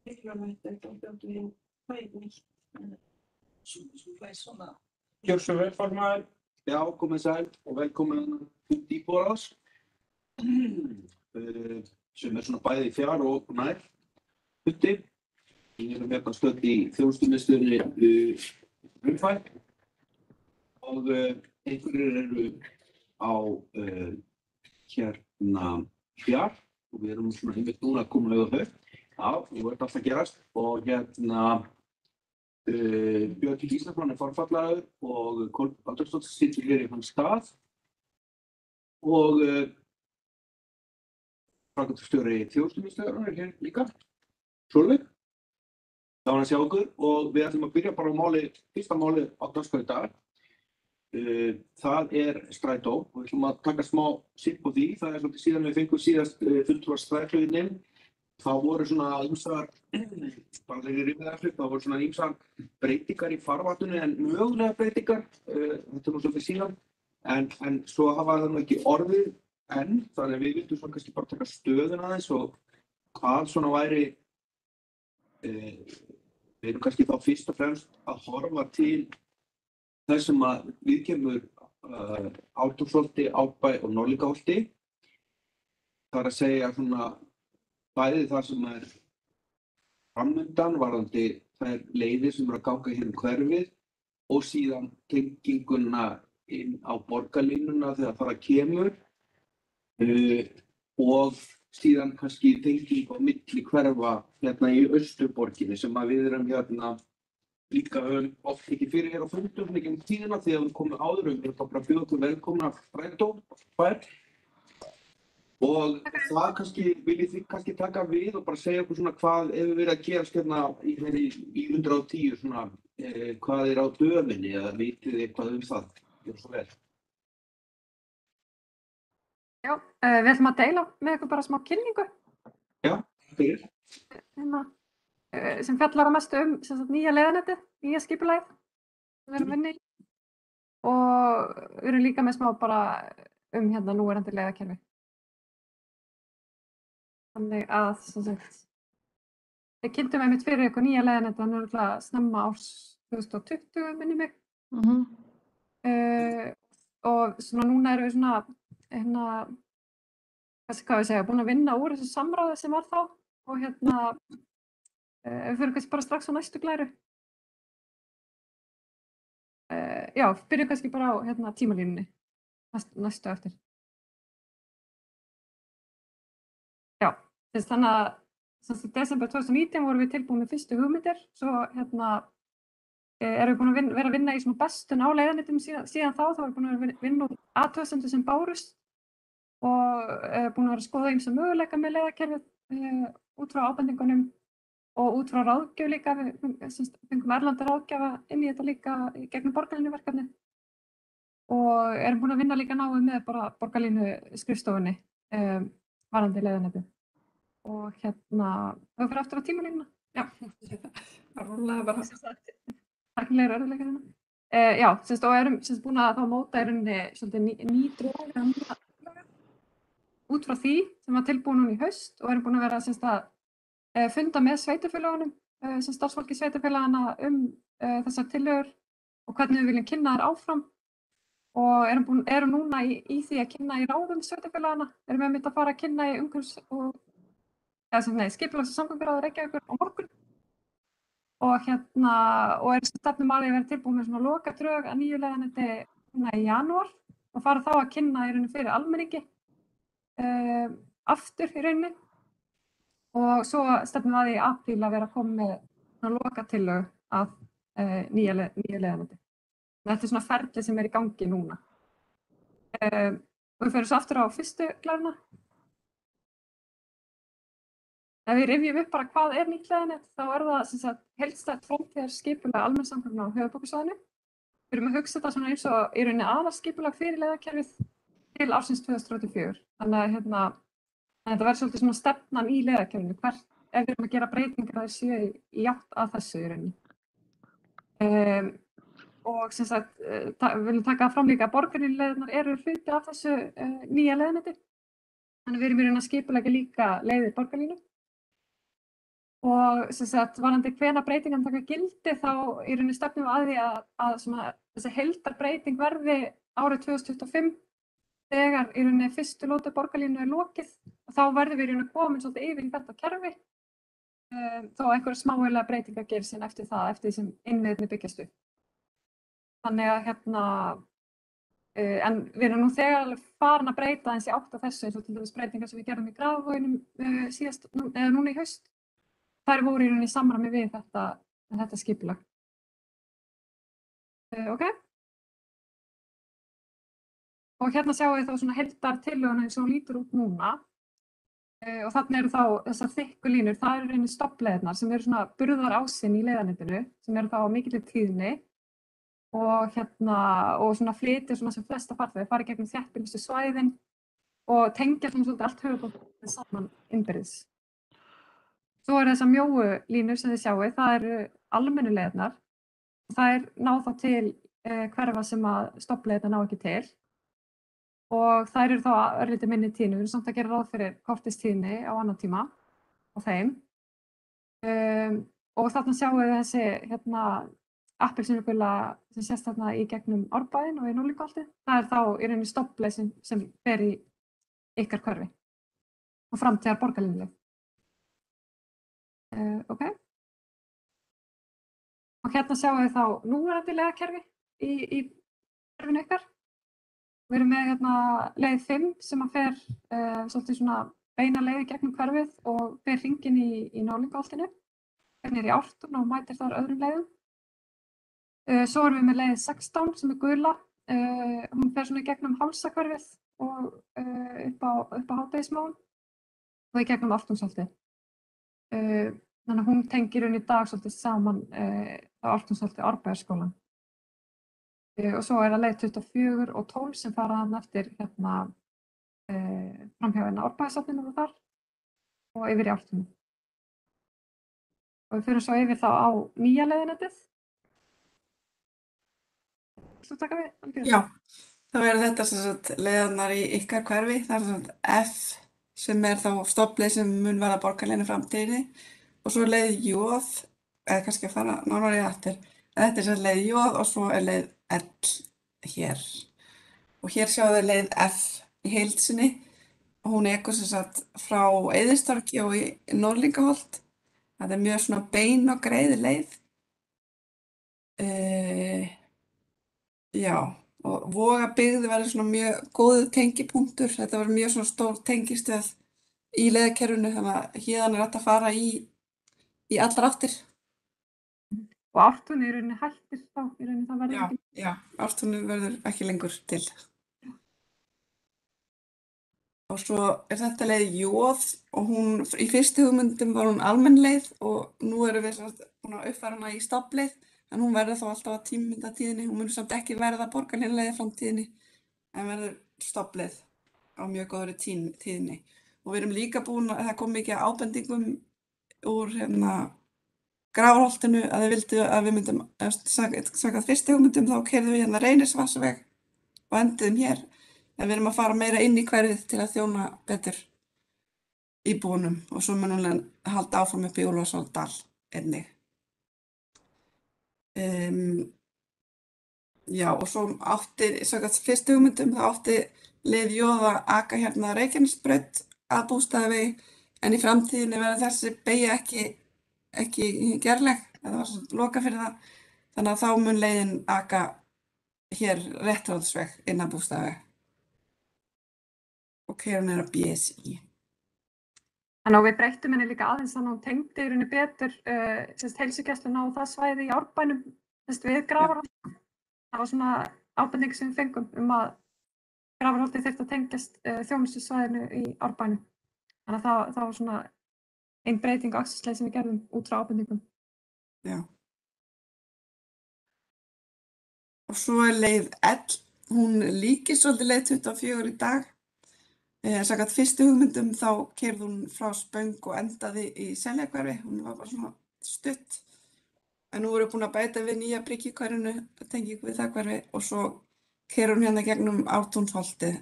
mikilvægt að við fæðum nýtt. Svo fæði svona. Gjörðu svo vel, formaður. Já, komið sæl og velkomin fund íbúðarráðs sem svona bæði fjár og nær fundi. Við erum hérna stödd í þjónustumiðstöðinni Hraunfæ og einhverjir eru á hérna fjár og við erum svona einmitt núna að koma við á þau. Já, og þetta alltaf gerast og hérna Björn Gíslason forfallaður og Kolbrún Baldursdóttir situr hér í hans stað og framkvæmdastjóri þjónustumiðstöðvarinnar hér líka, Sólveig. Gaman að sjá okkur og við ætlum að byrja bara á fyrsta máli á dagskrá í dag. Það strætó og við ætlum að taka smá sipp á því. Það svolítið síðan við fengum síðast fulltrúar strætó inn. Það voru svona ýmsar, bara þegar ég rifið eftir, það voru svona ýmsar breytingar í farvatninu en mögulega breytingar, þetta nú svolítið síðan, en svo hafa það nú ekki orðið enn, þannig við vildum svona kannski bara taka stöðuna aðeins og hvað svona væri, við erum kannski þá fyrst og fremst að horfa til þessum að viðkemur Ártúnsholti, Árbæ og Norðlingaholti, það að segja svona bæði það sem framundan varðandi þær leiðir sem að ganga hér hverfið og síðan tenginguna inn á borgarlínuna þegar það kemur og síðan kannski tenging á milli hverfa hérna í Austurborginni sem að við erum hérna líka oft ekki fyrir hér á fundum ekki um tíðina þegar við komum áður við erum bara að bjóða okkur velkomna strætó og það kannski viljið þið kannski taka við og bara segja okkur svona hvað hefur verið að gerast hérna í 110 svona hvað á döfinni eða vitið þið eitthvað það? Gjörðu svo vel. Já, við ætlum að deila með ykkur bara smá kynningu. Já, fyrir. Sem fjallar að mestu nýja leiðanetið, nýja skipulagið sem við erum inni í og við erum líka með smá bara hérna núverandi leiðakerfi. Þannig að, við kynntum einmitt fyrir ykkur nýja leiðanetið, þannig örugglega snemma árs 2020 minnir mig. Og svona núna erum við svona, hvað við segja, búin að vinna úr þessu samráði sem var þá og hérna, við fyrir kannski bara strax á næstu glæru. Já, byrjum kannski bara á hérna tímalínunni, næstu eftir. Já, þannig að í desember 2019 vorum við tilbúin með fyrstu hugmyndir, svo hérna erum við búin að vera að vinna í svona bestun á leiðanetum síðan þá erum við búin að vinna úr athugasemdum sem bárust og búin að vera að skoða ýmsa möguleika með leiðakerfið út frá ábendingunum og út frá ráðgjöf líka, við fengum erlenda ráðgjafa inn í þetta líka í gegnum borgarlínuverkefnið og erum búin að vinna líka náið með bara borgarlínu skrifstofunni varðandi leiðanetið og hérna, við fyrir aftur á tímalínuna. Já, Rólega bara. Tæknilegir örðuleikar hérna. Já, og erum búin að þá móta í rauninni svolítið ný drög út frá því sem var tilbúin núna í haust og erum búin að vera að funda með sveitarfélögunum, starfsfólki sveitarfélagana þessar tillögur og hvernig við viljum kynna þær áfram og erum núna í því að kynna í ráðum sveitarfélagana, erum við einmitt að fara að kynna í skipulags- og samgönguráði Reykjavíkur á morgun og erum stefnum að vera tilbúin með svona lokadrög að nýju leiðaneti í janúar og fara þá að kynna í rauninni fyrir almenningi aftur í rauninni og svo stefnum að í apríl að vera að koma með svona lokatillögu að nýja leiðaneti. Þetta svona ferli sem í gangi núna. Og við förum svo aftur á fyrstu glæruna. Ef við rifjum upp bara hvað nýtt leiðanet, þá það heildstætt framtíðarskipulag almenningssamgangna á höfuðborgarsvæðinu. Við erum að hugsa þetta svona eins og í rauninni aðalskipulag fyrir leiðakerfið til ársins 2034. Þannig að þetta verður svolítið svona stefnan í leiðakerfinu, ef við erum að gera breytingar að séu í átt að þessu í rauninni. Og við viljum taka fram líka að borgarlínuleiðirnar eru hluti af þessu nýja leiðaneti. Þannig við erum í rauninni að skipuleggja líka leiðir borgarlínu. Og sem sagt, varðandi hvenær breytingan taka gildi þá í rauninni stefnum við að því að svona, þessi heildarbreyting verði árið 2025 þegar í rauninni fyrstu lótu borgarlínu er lokið og þá verðum við í rauninni komin svolítið yfir í þetta kerfi þó einhverja smávægilega breytingar gerir síðan eftir það, eftir því sem innviðirnir byggjast upp. Þannig að en við erum nú þegar alveg farin að breyta eins í átt af þessu eins og til dæmis breytingar sem við gerðum í Grafarvoginum síðast, eða núna í haust. Þær voru í rauninni í samræmi við þetta skipulag. Ok? Og hérna sjáum við þá svona heildartillöguna eins og hún lítur út núna. Og þarna eru þá þessar þykku línur, það eru í rauninni stofnleiðirnar sem eru svona burðarásinn í leiðarnetinu sem eru þá á mikilli tíðni og svona flytja svona sem flesta farþega fara í gegnum þéttbýlustu svæðin og tengja svona svolítið allt höfuðborgarsvæðið saman innbyrðis. Svo eru þessar mjóu línur sem þið sjáið, það eru almennu leiðirnar. Þær ná þá til hverfa sem að stofnleiðirnar ná ekki til. Og þær eru þá örlítið minni tíðni, við erum samt að gera ráð fyrir kortistíðni á annan tíma á þeim. Og þarna sjáum við þessi appelsínugula sem sést þarna í gegnum Árbæinn og í Norðlingaholti. Það er þá í rauninni stofnleið sem fer í ykkar hverfi og framtíðar borgarlínuleið. Ok. Og hérna sjáum við þá núverandi leiðakerfi í hverfinu ykkar. Við erum með leið 5 sem að fer svolítið svona beina leið í gegnum hverfið og fer hringinn í Norðlingaholtinu. Hérna í Ártún og mætir þar öðrum leiðum. Svo erum við með leið 16 sem er gula. Hún fer svona í gegnum Hálsahverfið og upp á Hádegismóum og í gegnum Ártúnsholtið. Þannig að hún tengir í dag svolítið saman á Ártúnsholti Árbæjarskólann. Og svo er það leið 24 og 12 sem fara þarna eftir framhjá Árbæjarsafninu og þar og yfir í Ártúnum. Og við fyrir svo yfir þá á nýja leiðinetið. Þú taka við? Já, þá eru þetta sem sagt leiðarnar í ykkar hverfi. Það er sem sagt F sem er þá stofnleið sem mun verða borgarlínu framtíðinni og svo er leið J, eða kannski að fara nánar í aftur. Þetta er sem sagt leið J og svo er leið L hér. Og hér sjáum við leið F í heild sinni og hún ekur sem sagt frá Eiðistorgi og í Norðlingaholt. Þetta er mjög svona bein og greið leið. Já, og Vogabyggð verður svona mjög góður tengipunktur. Þetta verður mjög svona stór tengistöð í leiðakerfinu þannig að héðan er hægt að fara í allar áttir. Og Ártún í rauninni hættir þá, í rauninni það verður ekki. Já, Ártún verður ekki lengur til. Og svo er þetta leið J og hún, í fyrstu hugmyndum var hún almenn leið og nú erum við búin að uppfæra hana í stofnleið. En hún verður þá alltaf á tímamyndatíðinni, hún mun samt ekki verða borgarlínuleið í framtíðinni, en verður stofnleið á mjög góðri tíðinni. Og við erum líka búin að það kom mikið ábendingum úr Grafarholtinu að þau vildu að við myndum, samkvæmt fyrstu hugmyndum þá keyrðum við Reynisvatnsveg og enduðum hér. En við erum að fara meira inn í hverfið til að þjóna betur íbúunum og svo munum við halda áfram upp í Úlfarsárdal einnig. Já, og svo átti, samkvæmt fyrstu hugmyndum, þá átti leið J að aka hérna Reykjanesbraut að Bústaðavegi, en í framtíðinni verður þessi beygja ekki gerleg, það var svona lokað fyrir það, þannig að þá mun leiðin aka hér Réttarholtsveg inn að Bústaðavegi og keyra niður á BSI. En við breyttum henni líka aðeins þannig að hún tengdi í rauninni betur heilsugæsluna á það svæði í Árbænum við Grafarholt. Það var svona ábending sem við fengum að Grafarholti þyrfti að tengjast þjónustusvæðinu í Árbænum. Þannig að það var svona ein breyting á akstursleið sem við gerðum út frá ábendingum. Já. Og svo er leið L, hún líkist svolítið leið 24 í dag. Samkvæmt fyrstu hugmyndum þá keyrði hún frá Spöng og endaði í Seljakverfi, hún var bara svona stutt. En nú erum við búin að bæta við nýja Bryggjuhverfinu, tengingu við það hverfi og svo keyrði hún hérna gegnum Ártúnsholtið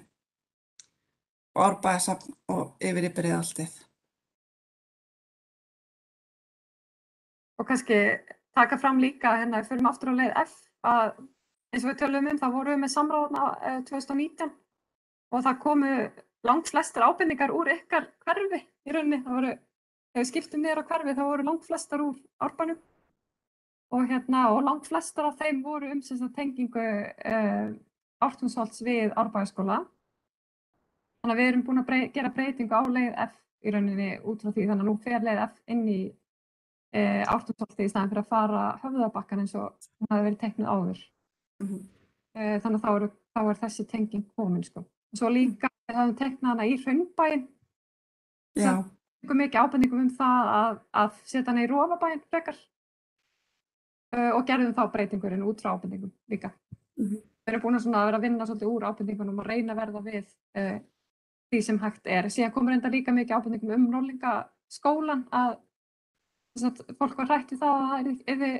og Árbæjarsafn og yfir í Breiðholtið. Og kannski taka fram líka, hérna, við förum aftur á leið F, að eins og við töluðum þá vorum við með samráðna 2019 og það komu langflestar ábendingar úr ykkar hverfi í rauninni. Það voru, þegar við skiptum niður á hverfi, þá voru langflestar úr Árbænum og langflestar af þeim voru sem sagt tengingu Ártúnsholts við Árbæjarskóla. Þannig að við erum búin að gera breytingu á leið F í rauninni út frá því, þannig að nú fer leið F inn í Ártúnsholti í staðinn fyrir að fara Höfðabakkann eins og hún hafði verið teiknuð áður. Þannig að þá er þessi tenging komin, sko. Og svo líka við höfum teiknað hana í Hraunbæinn. Já. Sem mikið ábendingum það að setja hana í Rofabæinn frekar. Og gerðum þá breytingurinn út frá ábendingum líka. Við erum búin að vera að vinna svolítið úr ábendingunum og reyna að verða við því sem hægt er. Síðan komur enda líka mikið ábendingum Norðlingaskólann að fólk var hrætt við það að það yrði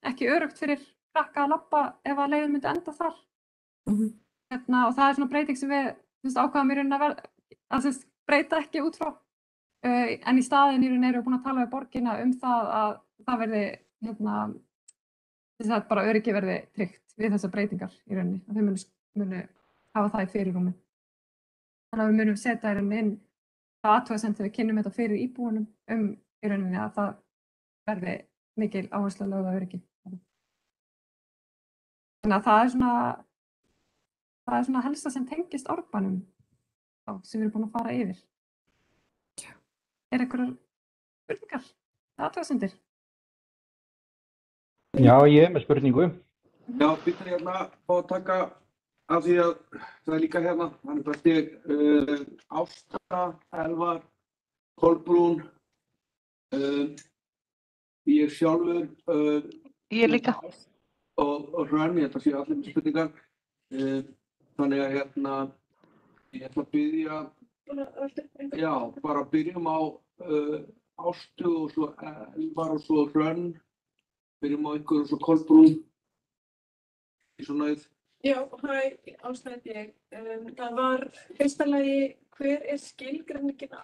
ekki öruggt fyrir krakka að labba ef að leiðin myndi enda þar. Og það er svona breyting sem við ákváðum í rauninni að breyta ekki út frá. En í staðinn í rauninni erum við búin að tala við borgina það að það verði bara öryggi verði tryggt við þessar breytingar í rauninni. Að þau munu hafa það í fyrirrúmi. Þannig að við munum setja í rauninni inn það athugasemd þegar við kynnum þetta fyrir íbúunum í rauninni að það verði mikil áhersla lögð á öryggi. Þannig að það er svona helsta sem tengist Árbænum sem við erum búin að fara yfir. Er einhverjar spurningar? Athugasemdir? Já, ég er með spurningu. Já, býttu hérna á að taka af því að það er líka hérna, þannig að Ásta, Elvar, Kolbrún, ég sjálfur, Ég líka. og Hrönn, ég held að sé allir með spurningar. Þannig að ég ætla að biðja, já, bara byrjum á Ástu og svo Elvar og svo Hrönn. Byrjum á ykkur og svo Kolbrún. Í svona auð. Já, Ásta heiti ég. Það var fyrsta lagi, hver er skilgreiningin á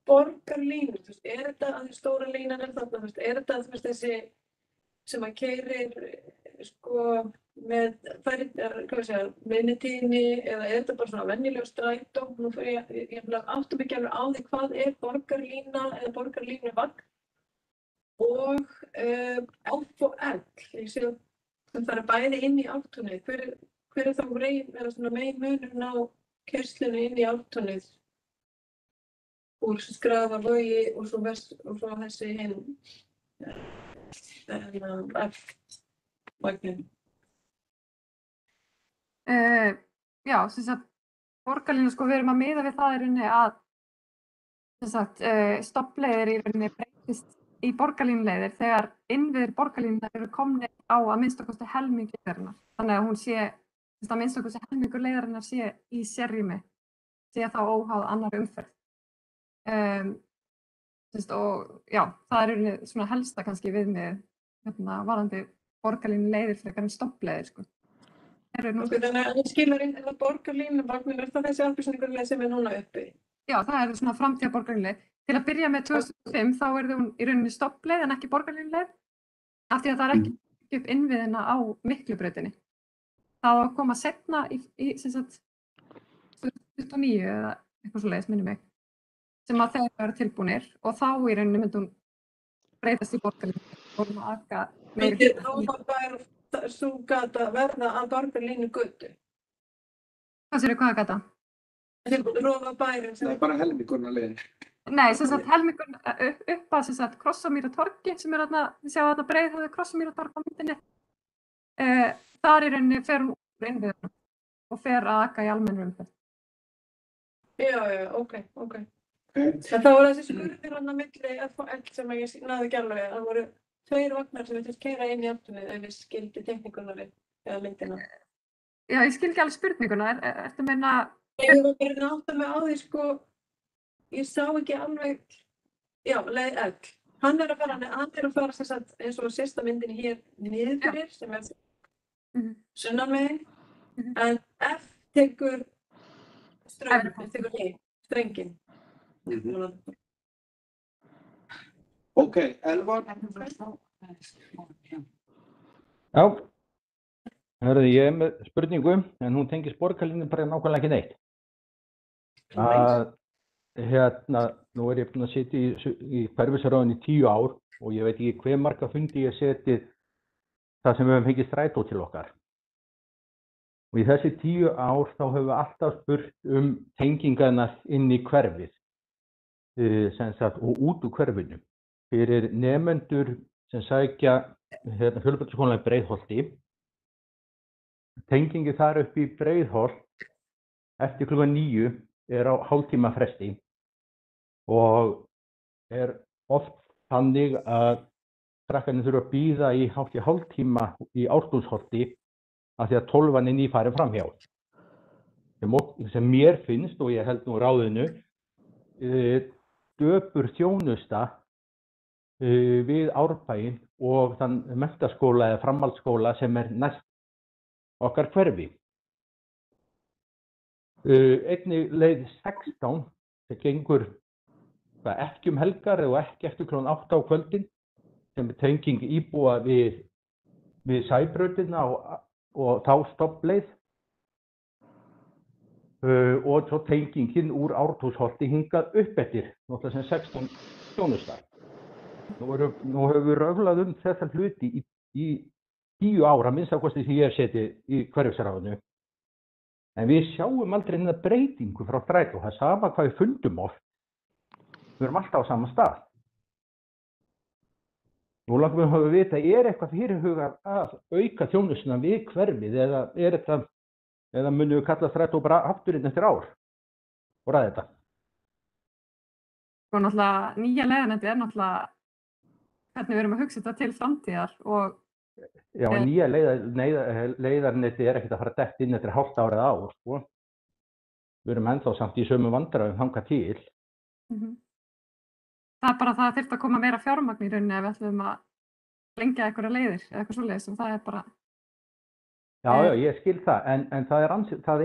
borgarlínu? Er þetta að því stóra línan er þarna? Er þetta þessi sem að keyrir með vinnutíðni eða er þetta bara svona venjuleg strætó? Nú fyrir ég áttum ekki alveg á því hvað er borgarlína eða borgarlínuvagn og F og L. Ég sé að það er bæði inn í Ártúnið. Hver er þá megin munurinn á keyrslunni inn í Ártúnið úr Skrafavogi og svo þessi hinn F-vagnin? Já, sem sagt, borgarlínu, við erum að miða við það í rauninni að stofnleiðir í rauninni breytist í borgarlínuleiðir þegar innviðir borgarlínunar eru komnir á að minnstakosti helming leiðarinnar. Þannig að hún sé, að minnstakosti helmingur leiðarinnar sé í sérrými, sé þá óháð annarri umferð. Og já, það er í rauninni svona helsta kannski viðmið varðandi borgarlínuleiðir frekar en stofnleiðir, Þannig að ég skilur inn að borgarlínuvagnin, er það þessi aldursningarleið sem er núna uppi? Já, það er svona framtíðarborgarlínuleið. Til að byrja með 2005 þá yrði hún í rauninni stofnleið en ekki borgarlínuleið af því að það er ekki upp innviðina á Miklubrautinni. Það á að koma seinna í 2029 eða eitthvað svoleiðis, minnir mig, sem að þeir eru tilbúnir og þá í rauninni myndi hún breytast í borgarlínuleið. Myndi Rófabær sú gata verða að borgarlínu götu? Hvað sér hvað er gata? Rófabærin Það er bara helmingurinn að leiðin. Nei, helmingurinn upp að Krossamýratorgi sem er þarna, þið sjáu þarna Breiðhöfði Krossamýratorg á myndinni. Þar í rauninni fer hún úr innviðunum og fer að aka í almennri umferð. Já, ok. En þá var þessi skurðir hann á milli F og L sem ég náði ekki alveg. Það voru 2 vagnar sem við keyra inn í Ártúnið ef við skildi teikninguna við eða myndina. Já, ég skil ekki alveg spurninguna. Ertu að meina? Ég var bara að átta mig á því, ég sá ekki alveg, já, leið L. Hann er að fara sem sagt eins og sérsta myndinni hér niður fyrir sem er sunnanmegin, en F tekur strenginn. Ok, Elvar? Já, hörðu, ég er með spurningu, en hún tengist borgarlínu bara nákvæmlega ekki neitt. Nú er ég búinn að sitja í hverfisráðinu í 10 ár og ég veit ekki hve marga fundi ég setið þar sem við höfum fengið strætó til okkar. Og í þessi 10 ár þá höfum við alltaf spurt tengingarnar inn í hverfið, og út úr hverfinu. Fyrir nemendur sem sækja Fjölbrautaskólann í Breiðholti, tengingi þar upp í Breiðholt eftir kl. 9 er á hálftíma fresti og er oft þannig að krakkarnir þurfa að bíða í hátt í hálftíma í Ártúnsholti af því að 12 er nýfarin framhjá. Sem mér finnst, og ég held nú ráðinu, döpur þjónusta við Árbæinn og þann menntaskóla eða framhaldsskóla sem er næst okkar hverfi. Einnig leið 16 sem gengur ekki helgar og ekki eftir kl. 8 á kvöldin, sem er tenging íbúa við Sæbrautina og þá stoppleið, og svo tengingin úr Ártúnsholti hingað upp eftir, náttúrulega sem 16 þjónusta. Nú höfum við röflað þessa hluti í 10 ár, að minnsta kosti því ég hef setið í hverfisráðinu. En við sjáum aldrei neina breytingu frá strætó. Það er sama hvað við fundum oft. Við erum alltaf á sama stað. Nú langar við að vita, er eitthvað fyrirhugað að auka þjónustuna við hverfið eða munum við kalla strætó bara afturinn eftir ár og ræða þetta? Og náttúrulega nýja leiðarnetið er náttúrulega hvernig við erum að hugsa þetta til framtíðar og Já, nýja leiðarnetið er ekkert að fara dett inn eftir hálft ár eða ár, sko. Við erum ennþá samt í sömu vandræðum þangað til. Það er bara það þyrfti að koma meira fjármagn í rauninni ef við ætlum að lengja einhverja leiðir eða eitthvað svoleiðis og það er bara... Já, ég skil það, en það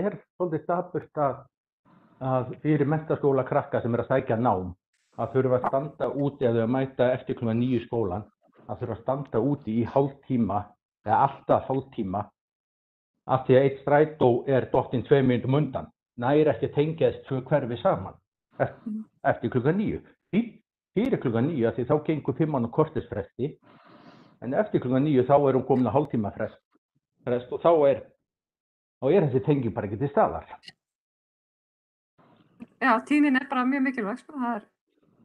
er svolítið dapurt að fyrir menntaskóla krakka sem er að sækja nám, að þurfa að standa úti eða mæta eftir kl. 9 skólan, að þurfa að standa úti í hálftíma eða alltaf hálftíma af því að eitt strætó er dottinn 2 mínútum undan. Nær ekki að tengja þessi 2 hverfi saman eftir kl. 9. Fyrir kl. 9 af því þá gengur 5 kortersfresti, en eftir kl. 9 þá er hún komin að hálftíma frest og þá er þessi tenging bara ekki til staðar. Já, tíðnin er bara mjög mikilvæg, sko. Það er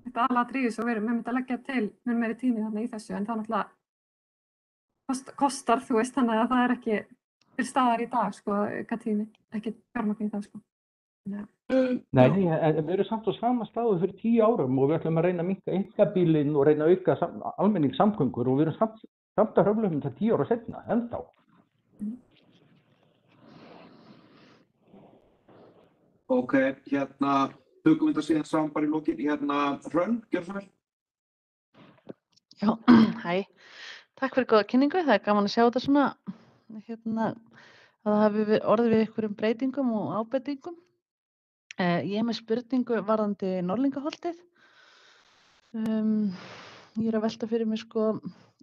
þetta aðalatriði svo við myndum að leggja til mun meiri tíðni þarna í þessu, en það náttúrulega kostar, þú veist, þannig að það er ekki til staðar í dag, sko, tíðni, ekki fjármagn í það, sko. Nei, en við erum samt á sama staðu fyrir 10 árum og við ætlum að reyna að minnka einkabílinn og reyna að auka almenningssamgöngur og við erum samt að höfla þetta 10 ára seinna, ennþá. Ok, tökum við þetta síðan saman bara í lokin. Hrönn, gjörðu svo vel. Já, hæ. Takk fyrir góða kynningu. Það er gaman að sjá þetta svona, að það hafi orðið við einhverjum breytingum og ábendingum. Ég er með spurningu varðandi Norðlingaholtið. Ég er að velta fyrir mig, sko,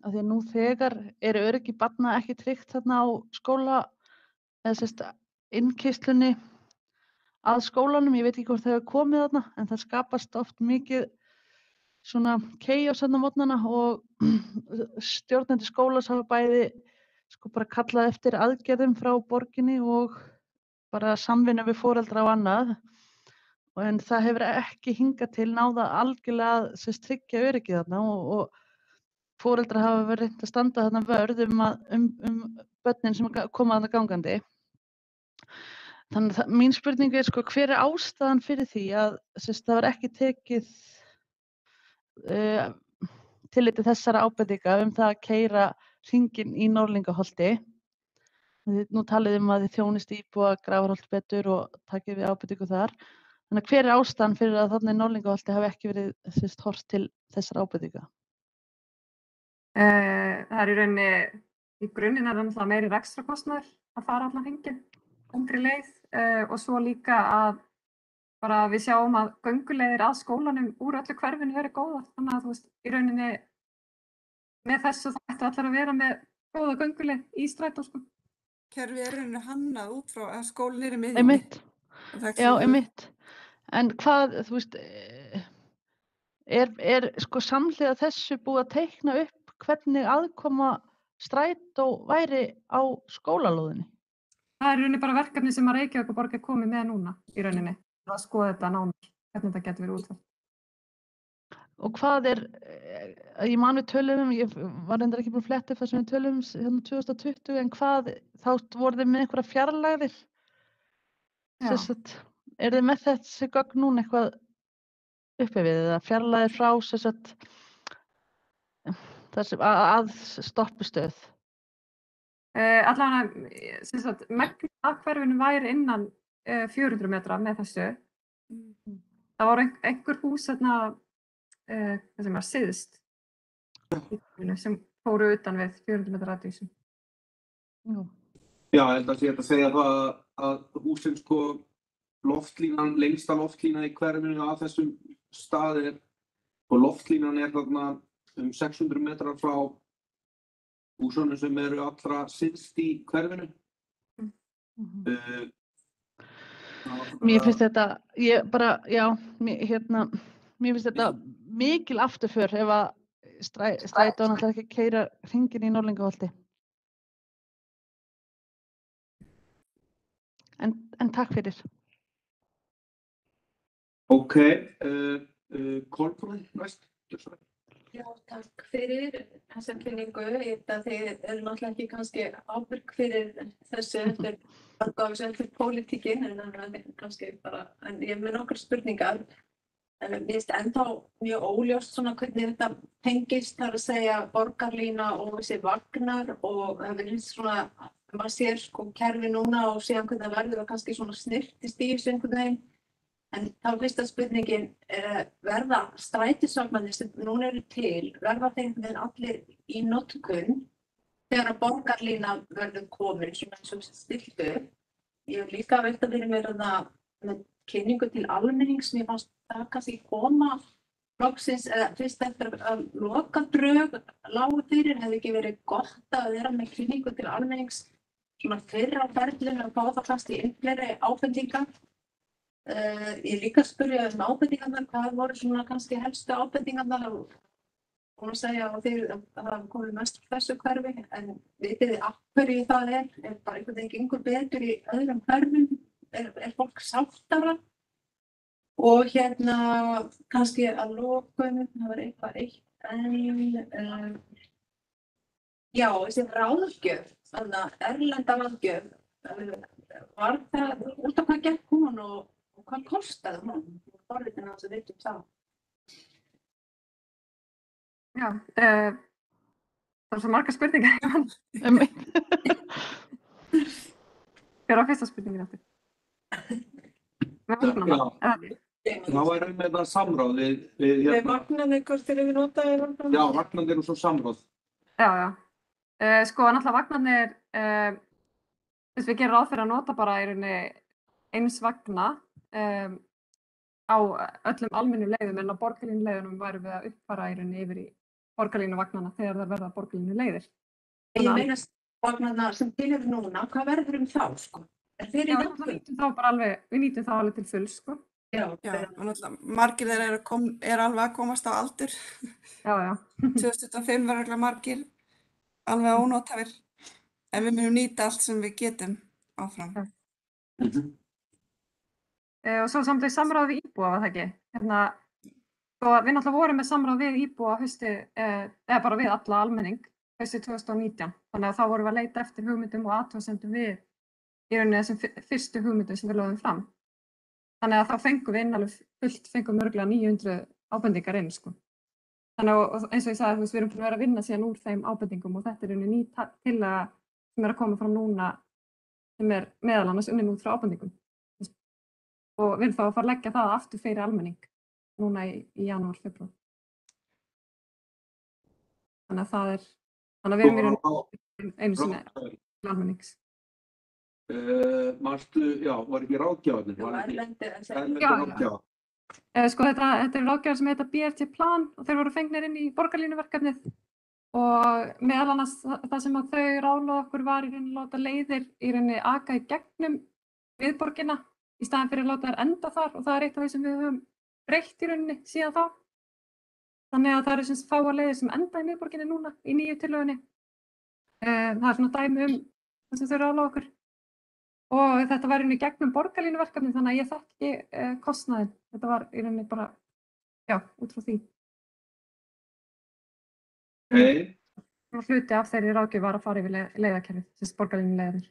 að því að nú þegar eru öryggi barna ekki tryggt þarna á skóla, eða sérst innkeyslunni að skólanum. Ég veit ekki hvort þau hafa komið þarna, en það skapast oft mikið svona chaos þarna á morgnana og stjórnendur skólans hafa bæði sko bara kallað eftir aðgerðum frá borginni og bara samvinnu við foreldra og annað. En það hefur ekki hingað til náða algjörlega að tryggja öryggið þarna og foreldrar hafa verið reynt að standa þarna vörð um börnin sem koma þarna gangandi. Þannig að mín spurning er, sko, hver er ástæðan fyrir því að það var ekki tekið tillit til þessara ábendinga það að keyra hringinn í Norðlingaholti. Nú talið að þið þjónist íbúa Grafarholt betur og takið við ábendingu þar. Þannig að hver er ástæðan fyrir að þarna í Norðlingaholti hafi ekki verið horft til þessara ábendinga? Það er í rauninni, í grunninn er það meiri rekstrakostnaður að fara allan hringinn, lengri leið og svo líka að bara við sjáum að gönguleiðir að skólanum úr öllu hverfinu eru góðar. Þannig að þú veist, í rauninni með þessu þá ættu allir að vera með góða gönguleið í strætó, sko. Kerfið er rauninni hannað út frá að skólinn er í miðjunni. Einmitt. Og það Já, er einmitt. En hvað, þú veist, er sko samhliða þessu búið að teikna upp hvernig aðkoma strætó væri á skólalóðinni? Það er í rauninni bara verkefni sem að Reykjavíkurborg er komið með núna í rauninni. Að skoða þetta nánar, hvernig þetta getur verið útfært. Og hvað ég man við tölum, ég var reyndar ekki búin að fletta upp það sem við tölum hérna 2020, en hvað, þá voru þið með einhverja fjarlægðir? Já. Sem sagt, er þið með þessi gögn núna eitthvað uppi við eða fjarlægðir frá sem sagt, að stoppustöð? Allavega, sem sagt, megnið af hverfinu væri innan 400 metra með þessu. Það voru einhver hús þarna, hvað sem var syðst, sem fóru utan við 400 metra radíusum. Já. Já, ég held að sé hægt að segja það að húsin sko loftlínan, lengsta loftlínan í hverfinu að þessum stað og loftlínan er þarna 600 metrar frá húsunum sem eru allra syðst í hverfinu. Mér finnst þetta, mér finnst þetta mikil afturför ef að strætó náttúrulega ekki keyra hringinn í Norðlingaholti. En takk fyrir. Ok, Kolbrún næst. Já, takk fyrir þessa kynningu. Þið eru náttúrulega ekki kannski ábyrg fyrir þessu eftir pólitíkin, en kannski bara, en ég er með nokkrar spurningar. Mér finnst ennþá mjög óljóst svona hvernig þetta tengist, þar að segja borgarlína og þessi vagnar, og það finnst svona, maður sér sko kerfi núna og síðan hvernig það verður og kannski svona snirtist í þessu einhvern veginn. En þá fyrsta spurningin, verða strætisvagnarnir sem núna eru til, verða þeir allir í notkun þegar að borgarlína verður komin svona eins og stillt upp? Ég hef líka velt að vera með kynningu til almennings, mér fannst það kannski koma loksins, fyrst eftir að lokadrög lágu fyrir, hefði ekki verið gott að vera með kynningu til almennings svona fyrr á ferlinu og fá það kannski fleiri ábendingar. Ég líka spurja ábendingarnar, hvað voru svona kannski helstu ábendingarnar, og að segja að það komið mest úr þessu hverfi, en vitið þið af hverju það er bara einhvern veginn gengur betur í öðrum hverfum, er fólk sáttara? Og kannski að lokum, það var eitthvað eitt, en já, þessi ráðgjöf, erlenda ráðgjöf, var það út af hvað gekk hún og hvað kostaði hún? Forvitin að þess að veitum það. Já, það er svo margar spurningar. Hver á fyrsta spurningin eftir? Þá erum við það samráð við vagnarnir, hvort þeir eru notaðir? Já, vagnarnir og svo samráð. Já. Sko, náttúrulega vagnarnir, við gerum ráð fyrir að nota bara í rauninni eins vagna á öllum almennum leiðum, en á borgarlínu leiðunum værum við að uppfara í rauninni yfir í borgarlínu vagnana þegar það verða borgarlínu leiðir. Ég meina vagnarna sem til eru núna, hvað verður þá, sko? Já, við nýtum þá alveg til fulls, sko. Já, og náttúrulega margir þeirra er alveg að komast á aldur. Já. 2025 var örugglega margir alveg ónotafir, en við munum nýta allt sem við getum áfram. Og svo samtidig samráð við íbúa, var það ekki? Við náttúrulega vorum með samráð við íbúa eða bara við alla almenning haustið 2019. Þannig að þá vorum við að leita eftir hugmyndum og athugasemdum við í rauninni þessum fyrstu hugmyndum sem við lögðum fram. Þannig að þá fengum við fengum örgulega 900 ábendingar inn, sko. Þannig að eins og ég sagði, við erum búin að vera að vinna síðan úr þeim ábendingum og þetta er ný tillaga sem er að koma fram núna sem er meðal annars unnin út frá ábendingum. Og við erum þá að fara að leggja það aftur fyrir almenning núna í janúar, febrúar. Þannig að við erum í einu sinni til almennings. Manstu, já, var ekki ráðgjafarnir? Já, erlendir, en sem- Erlendir Já, já. ráðgjafar. Sko, þetta er ráðgjafar sem heita BRT Plan og þeir voru fengnir inn í borgarlínuverkefnið og meðal annars það sem að þau ráðlögu okkur var í rauninni að láta leiðir í rauninni aka í gegnum miðborgina í staðinn fyrir að láta þær enda þar og það er eitt af því sem við höfum breytt í rauninni síðan þá. Þannig að það eru sem sagt fáar leiðir sem enda í miðborginni núna í nýju tillögunni. Það er svona dæmi það sem þau ráðlögu okkur. Og þetta var í rauninni gegnum borgarlínuverkefni þannig að ég þekki kostnaðinn. Þetta var í rauninni bara, já, út frá því. Og hluti af þeirri ráðgjöf var að fara yfir leiðakerfið, sem sagt borgarlínuleiðirnar.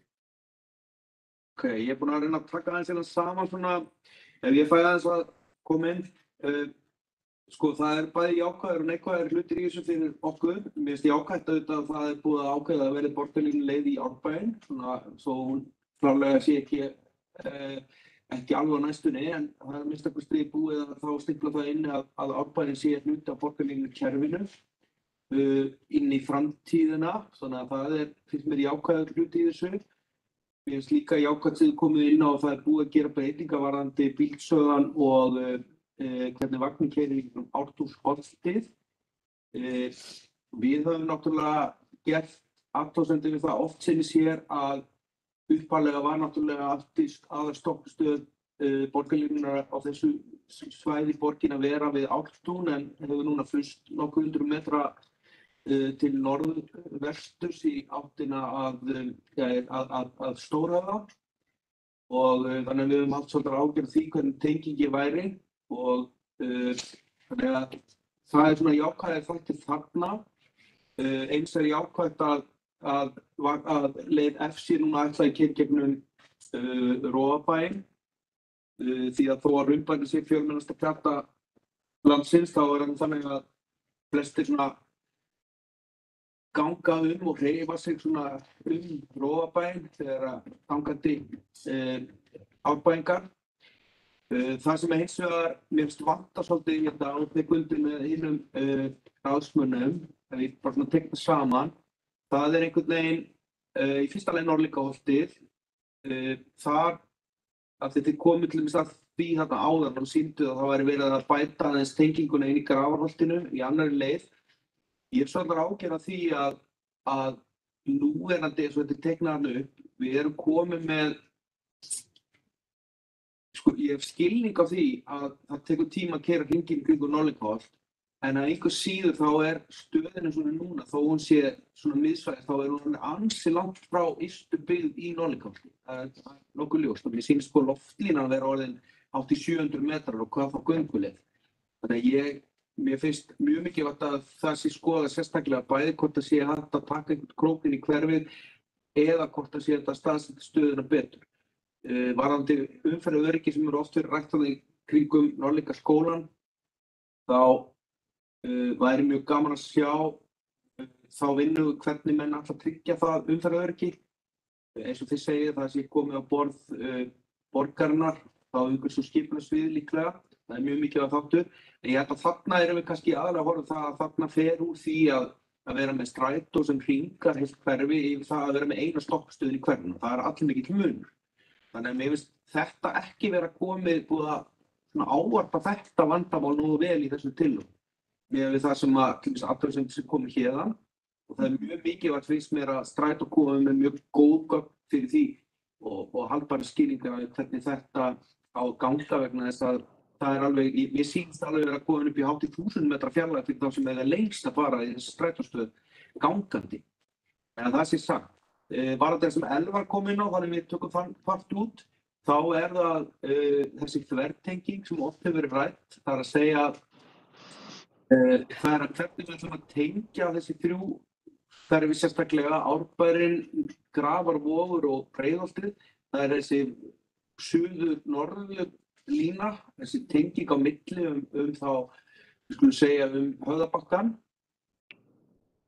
Ég er búinn að reyna að taka aðeins hérna saman svona, ef ég fæ aðeins að koma inn. Sko, það er bæði jákvæðir og neikvæðir hlutir í þessu fyrir okkur. Mér finnst jákvætt auðvitað að það er búið að ákveða að verði borgarlínuleið í Árbæinn, svona, svo hún klárlega sé ekki alveg á næstunni, en það er að minnsta kosti búið að þá stimpla það inn að Árbæinn sé hluti af borgarlínukerfinu inn í framtíðina, þannig að það finnst mér jákvæður hluti í þessu. Mér finnst líka jákvætt sem komið inn á að það er búið að gera breytingar varðandi bílsöðan og hvernig vagninn keyrir í Ártúnsholtið. Við höfum náttúrulega gert athugasemdir við það oft sinnis hér að upphaflega var náttúrulega aðalstoppstöð borgarlínunnar á þessu svæði borgin að vera við Ártún en hefur núna flust nokkuð 100 metra til norðvesturs í áttina að Stórhöfða og þannig að við höfum haft svolítið ágjörð því hvernig tengingi væri og þannig að það er svona jákvæðir þættir þarna. Eins er jákvætt að leið F sé núna ætlaði keyra gegnum Rófabæinn því að þó að Hraunbæinn sé fjölmennasta kjarta landsins þá er þannig að flestir svona ganga og hreyfa sig svona Rófabæinn þegar gangandi árbæingar. Það sem hins vegar mér finnst vanta svolítið í þetta og tek undir með hinum ráðsmönnum, ef ég bara svona tek það saman, það er einhvern veginn í fyrsta lagi Norðlingaholtið, þar að þetta komið til dæmis að því þarna áðan og sýndu að það væri verið að bæta aðeins tenginguna inn í Grafarholtinu í annarri leið. Ég er svolítið ágjörð af því að núverandi eins og þetta er teiknað upp, við erum komið með sko, ég hef skilning á því að það tekur tíma að keyra hringinn kringum Norðlingaholt en að einhver síður þá er stöðin svona núna, þó hún sé svona miðsvæðis, þá er hún ansi langt frá ystu byggð í Norðlingaholti. Það er nokkuð ljóst og mér sýnist sko loftlínan vera orðin hátt í 700 metrar og hvað þá gönguleið. Þannig að mér finnst mjög mikilvægt að það sé skoðað sérstaklega bæði hvort það sé hægt að taka einhvern krókinn í hverfið eða hvort það sé hægt að staðsetja stöðuna betur. Varðandi umferðaröryggi sem eru oft verið rætt í kringum Norðlingaskólann, þá væri mjög gaman að sjá þá vinnu hvernig menn ætla að tryggja það umferðaröryggi. Eins og þið segið það sé komið á borð borgarinnar, þá einhvers og skipulagsvið líklega. Það er mjög mikilvægt þáttur. En ég held að þarna erum við kannski aðalega að horfa það að þarna fer úr því að vera með strætó sem hringar heilt hverfi yfir það að vera með eina stoppstöð í hverfinu. Það er allir mikill munur. Þannig að mér finnst þetta ekki vera komið búið að ávarpa þetta vandamál nógu vel í þessum tillögum. Með það sem athugasemdir sem komið hérðan og það er mjög mikilvægt finnst mér að strætó komið með mjög góð gögn fyrir því og haldbærar skýringar á hvernig þetta á að ganga vegna þess að það er alveg, mér sýnist alveg vera komin upp í hátt í 1000 metra fjarlægð fyrir þá sem eiga lengst að fara í þessi strætóstöð gangandi. En það sé sagt. Varðandi það sem Elvar kom inn á, þannig við tökum þann part út, þá er það þessi þvertenging sem oft hefur verið rætt. Það er að segja það er að hvernig við ætlum að tengja þessi þrjú hverfi sérstaklega Árbærinn, Grafarvogur og Breiðholtið. Það er þessi suður-norður lína, þessi tenging á milli þá, við skulum segja Höfðabakkann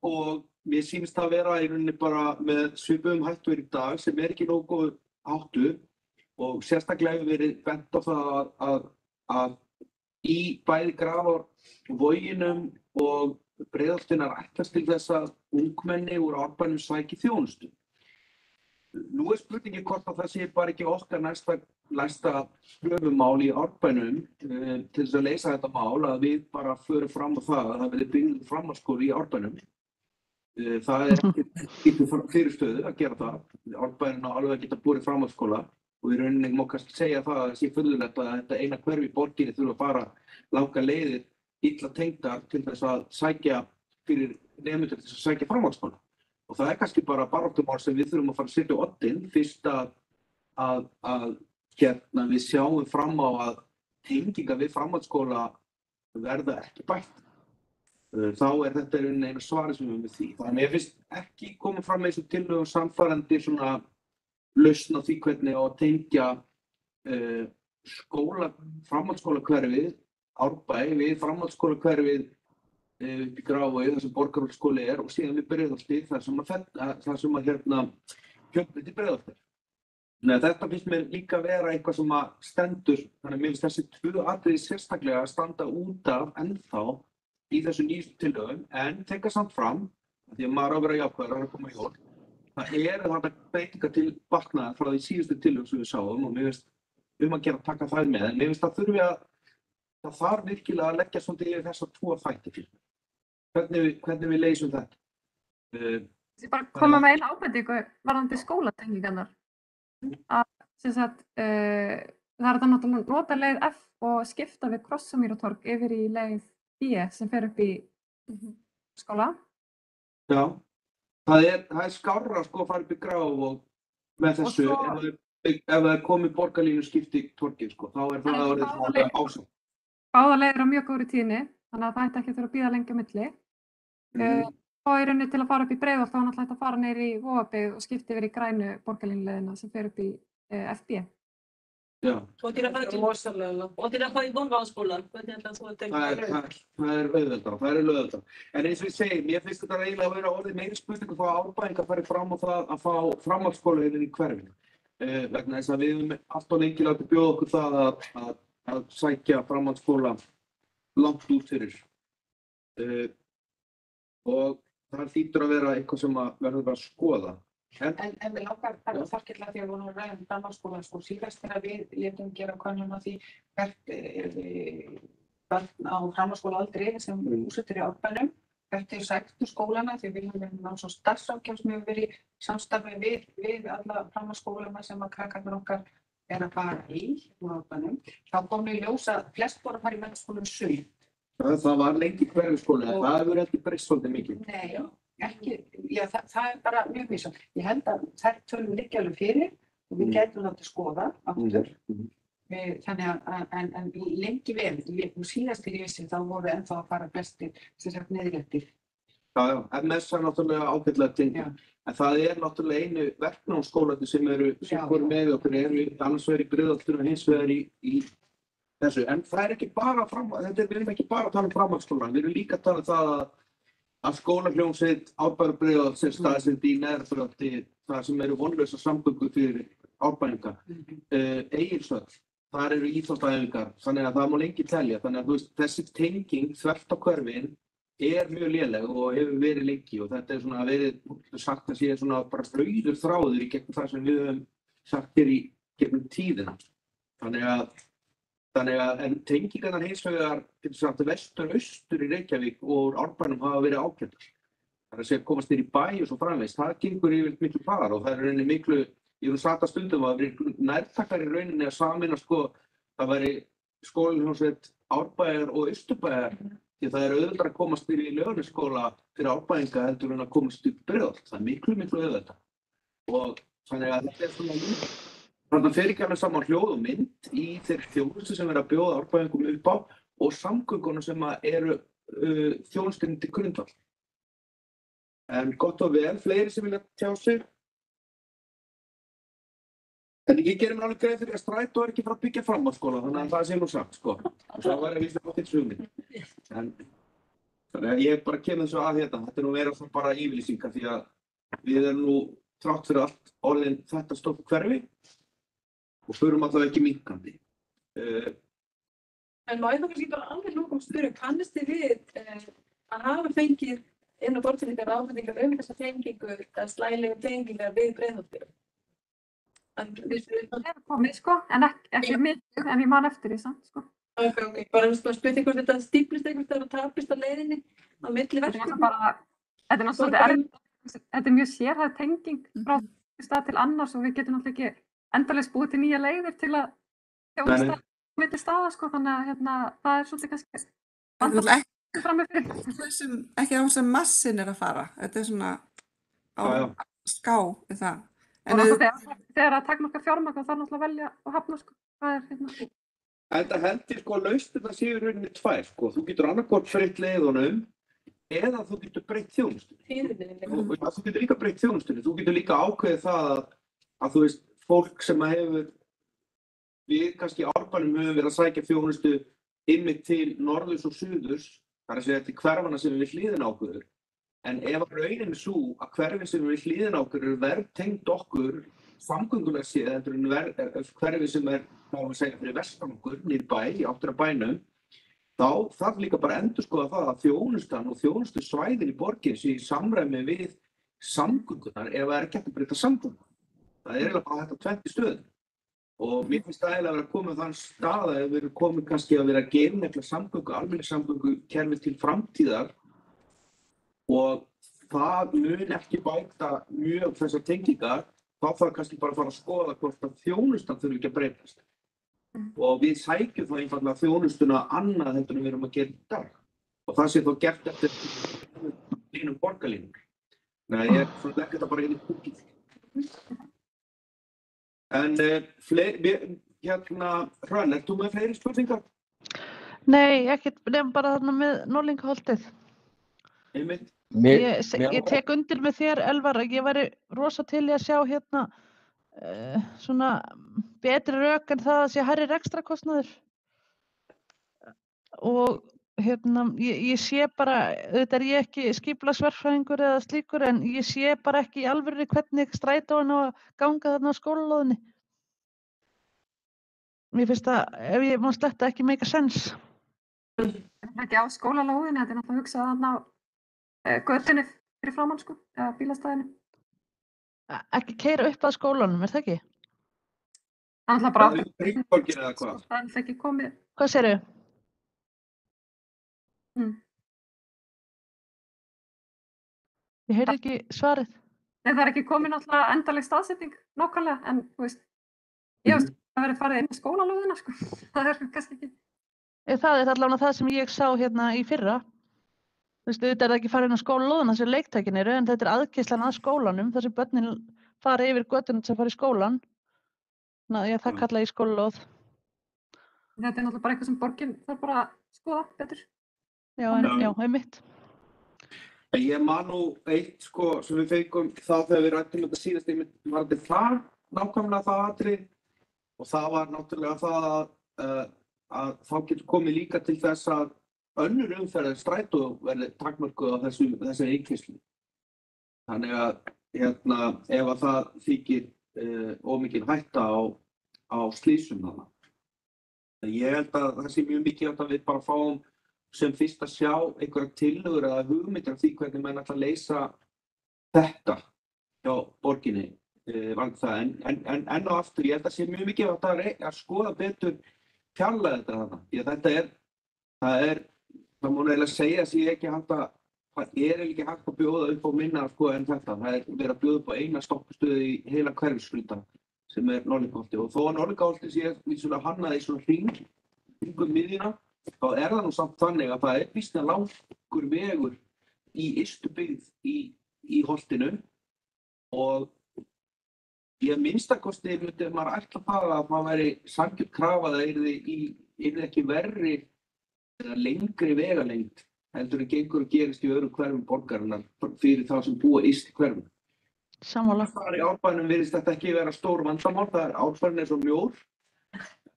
og mér sýnist það vera í rauninni bara með svipuðum hættu í dag sem ekki nógu góð háttu og sérstaklega hefur verið bent á það að í bæði Grafarvoginum og Breiðholtinu er ætlast til þess að ungmenni úr Árbænum sæki þjónustu. Nú spurningin hvort að það sé bara ekki okkar næsta kröfumál í Árbænum til þess að leysa þetta mál að við bara förum fram á það að það verði byggður framhaldsskóli í Árbænum. Það ekki fyrirstöðu að gera það. Árbænin á alveg að geta búið framhaldsskóla og í rauninni má kannski segja það að það sé furðulegt að þetta eina hverfi í borginni þurfa að fara langa leiðir illa tengdar til þess að sækja fyrir nemendur til þess að sækja framhaldsskóla. Og það kannski bara baráttumál sem við þurfum að fara að setja á oddinn fyrst að við sjáum fram á að tengingar við framhaldsskóla verða ekki bætt. Þá þetta eina svari sem við höfum við því. Þannig að mér finnst ekki komið fram með þessu tillögum samfærandi svona lausn á því hvernig á að tengja framhaldsskólahverfið Árbæ við framhaldsskólahverfið upp í Grafarvogi þar sem Borgarholtsskóli og síðan við Breiðholti þar sem að Fjölbraut í Breiðholti. Þetta finnst mér líka vera eitthvað sem að stendur, þannig að mér finnst þessi tvö atriði sérstaklega að standa út af ennþá í þessu nýjustu tillögum en tekka samt fram, því að maður á að vera jákvæður að koma í jól. Það þarna breytingar til batnaðar frá því síðustu tillögum sem við sáum og mér finnst að gera taka þær með en mér finnst að það þarf virkilega að leggja svolítið yfir þessa tvo þætti fyrir. Hvernig við leysum þetta? Ég bara koma með eina ábendingu varðandi skólatengingarnar. Það er náttúrulega nota leið F og skipta við Krossamýratorg yfir í leið B sem fer upp í skóla. Já, það er skárra sko að fara upp í Grafarvog með þessu ef það er komið borgarlínu skipti torgið sko, þá er það orðið svona ásam. Báðar leiðir á mjög góðri tíðni, þannig að það ætti ekki að þurfa að bíða lengi á milli. Og í rauninni til að fara upp í Breiðholt þá er náttúrulega hægt að fara niður í Vogabyggð og skipta yfir í grænu borgarlínuleiðina sem fer upp í FB. Já. Og til að fara í Borgarholtsskólann, hvernig ætlar þú að tengja? Það er auðveldara. En eins og ég segi, mér finnst þetta eiginlega að vera orðið meiri spurningu frá Árbæingar að fara fram á það að fá framhaldsskóla inn í hverfinu. Vegna þess að við höfum allt og lengi látið bjóða okkur það að sækja framhaldsskóla langt út fyrir. Og það hlýtur að vera eitthvað sem verður bara að skoða. En við langar bara þakkirlega því að við vorum að ræða framhaldsskóla sko síðast þegar við létum gera könnun á því hvert börn á framhaldsskólaaldri sem búsettir í Árbænum, hvert sæktu skólana því við höfum náð svo starfsráðgjöf sem hefur verið samstarfi við alla framhaldsskólana sem að krakkarnir okkar að fara í Árbænum. Þá kom í ljós að flest voru að fara í menntaskólann sumt. Það var lengi hverfisskóli, en það hefur ekki breyst svolítið mikið. Nei, ekki. Já, það bara mjög misjafnt. Ég held að þær tölum liggja alveg fyrir og við gætum látið skoða aftur. Þannig að en lengi vel, síðast þegar ég vissi þá voru ennþá að fara flestir sem sagt niðurréttir. Já, MS er náttúrulega ágætlega tengd. En það náttúrulega einu verknámsskólarnir sem voru með okkur annars vegar í Breiðholtinu og hins vegar í þessu. En það ekki bara við erum ekki bara að tala framhaldsskólann, við erum líka að tala það að skólahljómsveit Árbæjar Breiðholt sem staðsett í Neðra-Breiðholti, það sem eru vonlausar samgöngur fyrir Árbæinga, Egilshöll, þar eru íþróttaæfingar, þannig að það má lengi telja. Þannig að þessi tenging þvert á hverfin mjög léleg og hefur verið lengi og þetta svona verið sagt að sé svona bara rauður þráður í gegnum það sem við höfum sagt hér í gegnum tíðina. Þannig að tengingarnar hins vegar vestur-austur í Reykjavík og Árbænum hafa verið ágætar. Það er að segja komast þér í bæ og svo framvegis, það gengur yfir miklu hraðar og það er rauninni miklu, ég hef sagt að stundum að það er nærtækari í rauninni að sameina sko, það væri skólahljómsveit Árbæjar og Austurbæjar. Því það er auðveldara að komast þér í Laugarnesskóla fyrir Árbæinga heldur en að komast upp í Breiðholt. Það er miklu auðveldara. Og þannig að þetta svona líka. Þannig að fer ekki alveg saman hljóð og mynd í þeirri þjónustu sem að bjóða Árbæingum upp á og samgöngunum sem eru þjónustunni til grundvall. En gott og vel, fleiri sem vilja tjá sig. En ég gerir mér alveg greið fyrir að Strætó ekki frá að byggja framhaldsskóla, þannig að það sé nú sagt, sko. Það var að vísa á til hugmynd. Þannig að ég bara kemur þessu að þetta nú vera bara yfirlýsingar því að við erum nú þrátt fyrir allt orðin þetta stórt hverfi og förum alltaf ekki minnkandi. En má ég þá kannski bara alveg lokum spyrja, kannist þið við að hafa fengið inn á borðsendingar ábendingar þessa tengingu, slæglegu tengingar við Breiðholti? Það hefur komið, sko, en ekki mikið, en ég man eftir því samt, sko. Ok, bara spurning hvort þetta stíflist einhvers staðar og tapist á leiðinni á milli verkefni. Þetta er náttúrulega svolítið erfitt, þetta er mjög sérhæfð tenging frá stað til annars og við getum náttúrulega ekki endalaust búið til nýja leiðir til að þjónusta milli staða, sko, þannig að það er svolítið kannski Þetta fram með fyrir. ekki á sem massin að fara. Þetta er svona á ská í það. Og náttúrulega þegar að takmarka fjármagn þá þarf náttúrulega að velja og hafna, sko. Það er En það heldur sko að lausnirnar séu í rauninni tvær, sko. Þú getur annarkvort breytt leiðunum eða þú getur breytt þjónustunni. Og þú getur líka breytt þjónustunni. Þú getur líka ákveðið það að þú veist, fólk sem hefur, við kannski í Árbænum höfum verið að sækja þjónustu einmitt til norðurs og suðurs, það er að segja til hverfana sem er við hliðina á okkur. En ef raunin er svo að hverfin sem er við hliðina á okkur eru verð tengd okkur samgöngulega séð, heldur en hverfi sem er, má við segja, fyrir vestan okkur, niður bæ, í áttur að bænum, þá þarf líka bara að endurskoða það að þjónustan og þjónustusvæðin í borgin sé í samræmi við samgöngunar ef það er ekki hægt að breyta samgöngu. Það er eiginlega bara þetta tvennt í stöðum. Og mér finnst það eiginlega að vera að koma þann stað að við erum komin kannski að vera að gefa samgöngu, almenningssamgöngu kerfi til framtíðar og það mun ekki bæta mjög þessar tengingar. Þá þarf kannski bara að fara að skoða hvort að þjónustan þurfi ekki að breytast. Og við sækjum þá einfaldlega þjónustuna annað heldur en við erum að gera í dag. Og það sé þá gert eftir línum borgarlínur. Nei, ég legg þetta bara inn í kúkið. En Hrönn, ert þú með fleiri spurningar? Nei, ekkert, nefnum bara þarna með Norðlingaholtið. Einmitt. Ég tek undir með þér, Elvar, að ég væri rosa til í að sjá svona betri rök en það að sé hærri rekstrarkostnaður. Og ég sé bara, auðvitað er ég ekki skipulagsverkfræðingur eða slíkur, en ég sé bara ekki í alvörunni hvernig strætóin á að ganga þarna á skólalóðinni. Mér finnst það, ef ég má sletta, ekki make a sense. Ekki á skólalóðinni, þetta er náttúrulega hugsað þarna á götunni fyrir framann, sko, eða bílastæðinu. Ekki keyra upp að skólanum, er það ekki? Það er náttúrulega bara Ríkborgin eða hvað? Það er ekki komið. Hvað segirðu? Ég heyrði ekki svarið. Nei, það er ekki komið náttúrulega endaleg staðsetning nákvæmlega, en þú veist, ég veist að verið farið inn í skólalóðina, sko. Það er kannski ekki. Það er allavega það sem ég sá í fyrra. Þú veist, auðvitað er það ekki farið inn á skólalóðina sem leiktækin eru, en þetta er aðkeyrslan að skólanum, þar sem börnin fara yfir götuna sem fara í skólan. Þannig að það kalla ég skólalóð. Þetta er náttúrulega bara eitthvað sem borgin þarf bara að skoða betur. Já, einmitt. Ég man nú eitt, sko, sem við fengum þá þegar við rættum þetta síðast, var þetta það, nákvæmlega það atriði, og það var náttúrulega það að þá getur komið líka til þess að önnur umferð strætó verði takmörkuð á þessari einkennslu. Þannig að ef að það þykir ómikil hætta á slysum þarna. Ég held að það sé mjög mikilvægt að við bara fáum sem fyrst að sjá einhverjar tillögur eða hugmyndir af því hvernig menn ætla að leysa þetta hjá borginni varðandi það. En enn og aftur, ég held að sé mjög mikilvægt að skoða betur fjarlægja þetta þarna. Því að það má eiginlega segja að ég ekki hægt að, það er ekki hægt að bjóða upp á minna sko en þetta. Það er verið að bjóða upp á eina stoppstöð í heila hverfisfluta sem er Norðlingaholti. Og þó að Norðlingaholti sé hannaði í svona hringum miðjuna, þá er það nú samt þannig að það er býsna langur vegur í ystu byggð í holtinu og ég minnstakosti myndi maður ætla það að maður væri sanngjarn krafa að það yrði ekki verri eða lengri vegalengd heldur en gengur og gerist í öðrum hverfum borgarinnar fyrir það sem búa yst í hverfum. Sammála. Þar í Árbænum virðist þetta ekki vera stór vandamál, Árbænin er svo mjór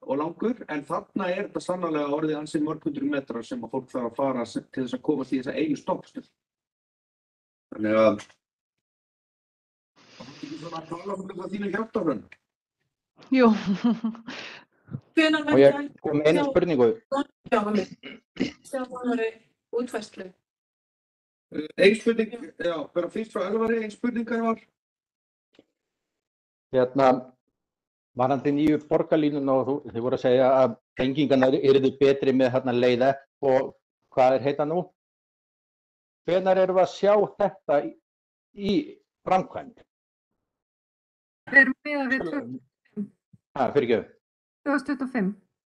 og langur, en þarna er þetta sannarlega orðið ansi mörg hundruð metrar sem að fólk þarf að fara til þess að komast í þessa einu stoppstöð. Þannig að það er ekki svona að tala um þetta þínu hjartafrönn. Jú. Og ég kom með einu spurningu. Já, sjá vonari útfærslu. Ein spurning, já, bara fyrst frá Elvari, ein spurningar var. Varðandi nýju borgarlínuna og þið voru að segja að tengingarnar yrðu betri með hérna leið F og hvað heita nú? Hvenær erum við að sjá þetta í framkvæmd? Við erum miðað við Fyrirgefðu. 2025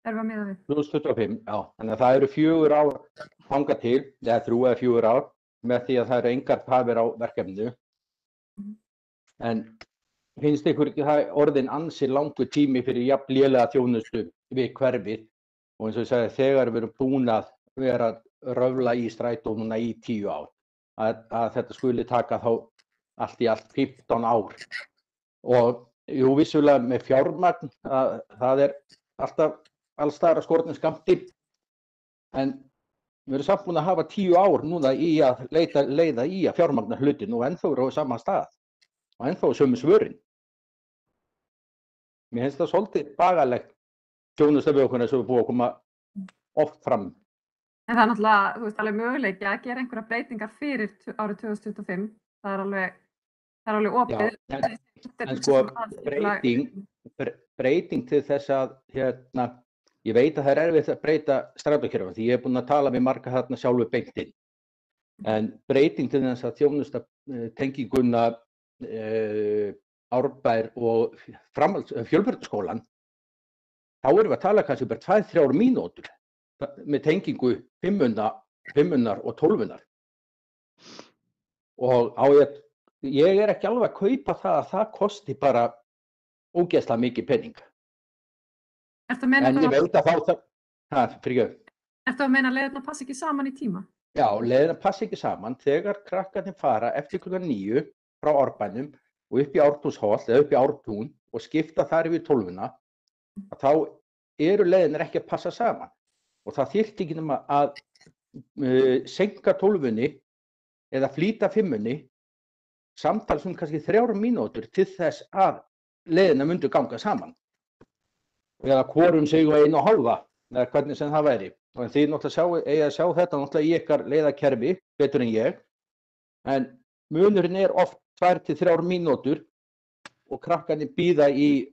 erum við að miða við. 2025, já. Þannig að það eru 4 ár þangað til, eða 3 eða 4 ár, með því að það eru engar tafir á verkefninu. En finnst ykkur ekki það orðin ansi langur tími fyrir jafn lélega þjónustu við hverfið? Og eins og ég sagði, þegar við erum búin að vera að röfla í strætó núna í 10 ár, að þetta skuli taka þá allt í allt 15 ár. Og jú, vissulega með fjármagn, það alltaf alls staðar að skornum skammti, en við erum samt búin að hafa 10 ár núna í að leiða í að fjármagna hlutin og ennþá eru á sama stað og ennþá sömu svörin. Mér finnst það svolítið bagalegt þjónusta við okkur eins og við búum að koma oft fram. En það er náttúrulega, þú veist, alveg möguleiki að gera einhverja breytingar fyrir árið 2025. Það er alveg opið. Já, en sko breyting til þess að ég veit að það er erfitt að breyta strætókerfinu því ég búinn að tala við marga þarna sjálfur beint inn. En breyting til þess að þjónusta tenginguna Árbær og Fjölbrautaskólann, þá erum við að tala kannski bara 2-3 mínútur með tengingu 5 og 12. Og ég er ekki alveg að kaupa það að það kosti bara ógeðslega mikið pening. Ertu að meina en ég veit að Ertu að meina að leiðirnar passa ekki saman í tíma? Já, leiðirnar passa ekki saman þegar krakkarnir fara eftir klukkan 9 frá Árbænum og upp í Ártúnsholt eða upp í Ártún og skipta þar yfir 12, þá eru leiðirnar ekki að passa saman. Og það þyrfti ekki nema að seinka 12 eða flýta 5 samtals kannski 3 mínútur til þess að leiðirnar myndu ganga saman. Eða hvorum sig og 1,5, eða hvernig sem það væri. Og þið náttúrulega eiga að sjá þetta náttúrulega í ykkar leiðakerfi, betur en ég. En munurinn er oft 2-3 mínútur og krakkarnir bíða í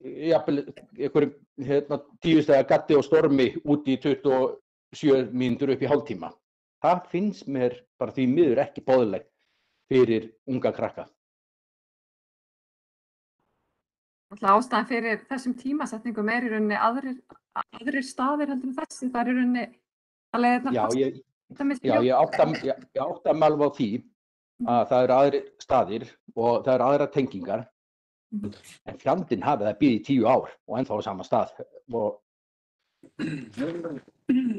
einhverjum 10 stiga gatti og stormi út í 27 mínútur upp í hálftíma. Það finnst mér bara því miður ekki boðlegt fyrir unga krakka. Ástæðan fyrir þessum tímasetningum í rauninni aðrir staðir heldur en þessi. Það í rauninni að leiðirnar passa. Ég átta mig alveg á því að það eru aðrir staðir og það eru aðrar tengingar. En fjandinn hafi það býð í 10 ár og ennþá á sama stað.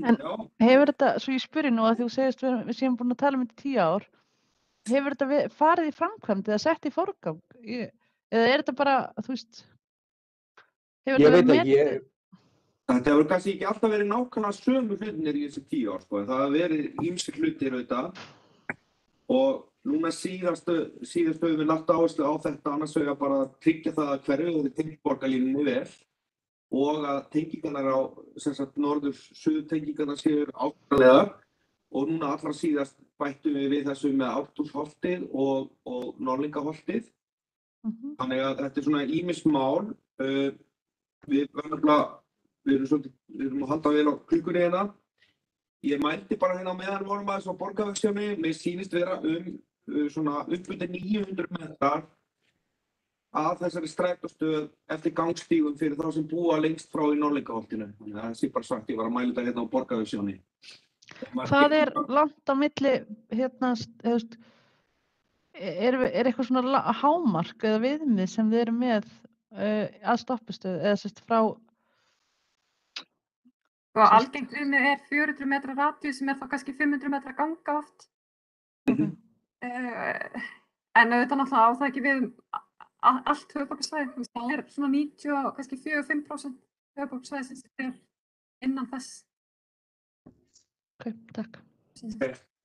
En hefur þetta, svo ég spyrir nú að þú segist við séum búin að tala um þetta 10 ár, hefur þetta farið í framkvæmd eða sett í forgang? Eða þetta bara, þú veist, hefur þetta verið metið? Þetta hefur kannski ekki alltaf verið nákvæmlega sömu hlutinir í þessi 10 ár, sko, en það hafa verið ýmsir hlutir auðvitað. Og núna síðast höfum við lagt áherslu á þetta annars vegar bara að tryggja það að hverfið og tengt borgarlínunni vel og að tengingarnar á norður-suður tengingarnar séu ákveðlegar og núna allra síðast bættum við þessu með Ártúnsholtið og Norðlingaholtið. Þannig að þetta er svona ýmis mál. Við erum að halda vel á klukkunni hérna. Ég mældi bara hérna meðan vorum aðeins á Borgarvegsjóni. Mér sýnist vera svona upp undir 900 metrar að þessari strætóstöð eftir gangstígum fyrir þá sem búa lengst frá í Norðlingaholtinu. Þannig að það sé bara sagt, ég var að mæla þetta hérna á Borgarvegsjóni. Hvað er langt á milli, er eitthvað svona hámark eða viðmið sem þið eru með að stoppistöð eða sérst frá? Algengt viðmið er 400 metra radíus sem er þá kannski 500 metra ganga oft. En auðvitað náttúrulega á það ekki við allt höfuðborgarsvæði. Það er svona 90 og kannski 4-5% höfuðborgarsvæði sem er innan þess. Ok, takk.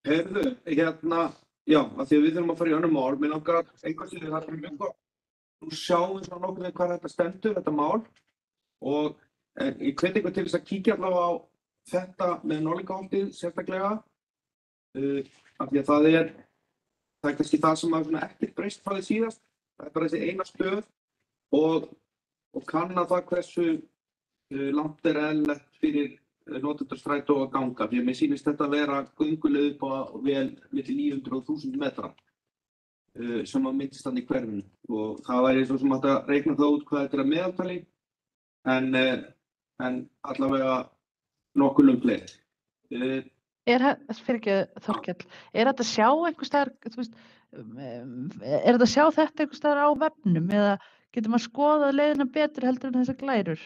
Heyrðu, já, af því að við þurfum að fara í önnur mál. Mér langar einhvers veginn það er mjög gott. Nú sjáum við svona nokkuð hvað þetta stendur, þetta mál. Og ég hvet ykkur til þess að kíkja allavega á þetta með Norðlingaholtið sérstaklega. Af því að það er kannski það sem er ekkert breyst frá því síðast. Það er bara þessi eina stöð og og kanna það hversu langt eðlilegt fyrir notendur strætó að ganga. Því að mér sýnist þetta að vera gönguleið upp á vel milli 900 og 1000 metra sem að myndist þannig í hverfinu. Og það væri svo sem hægt að reikna það út hvað þetta að meðaltali, en allavega nokkuð löng leið. Fyrirgefðu, Þorkell, er þetta að sjá einhvers staðar, þú veist, er þetta að sjá þetta einhvers staðar á vefnum eða getur maður skoðað leiðina betur heldur en þessar glærur?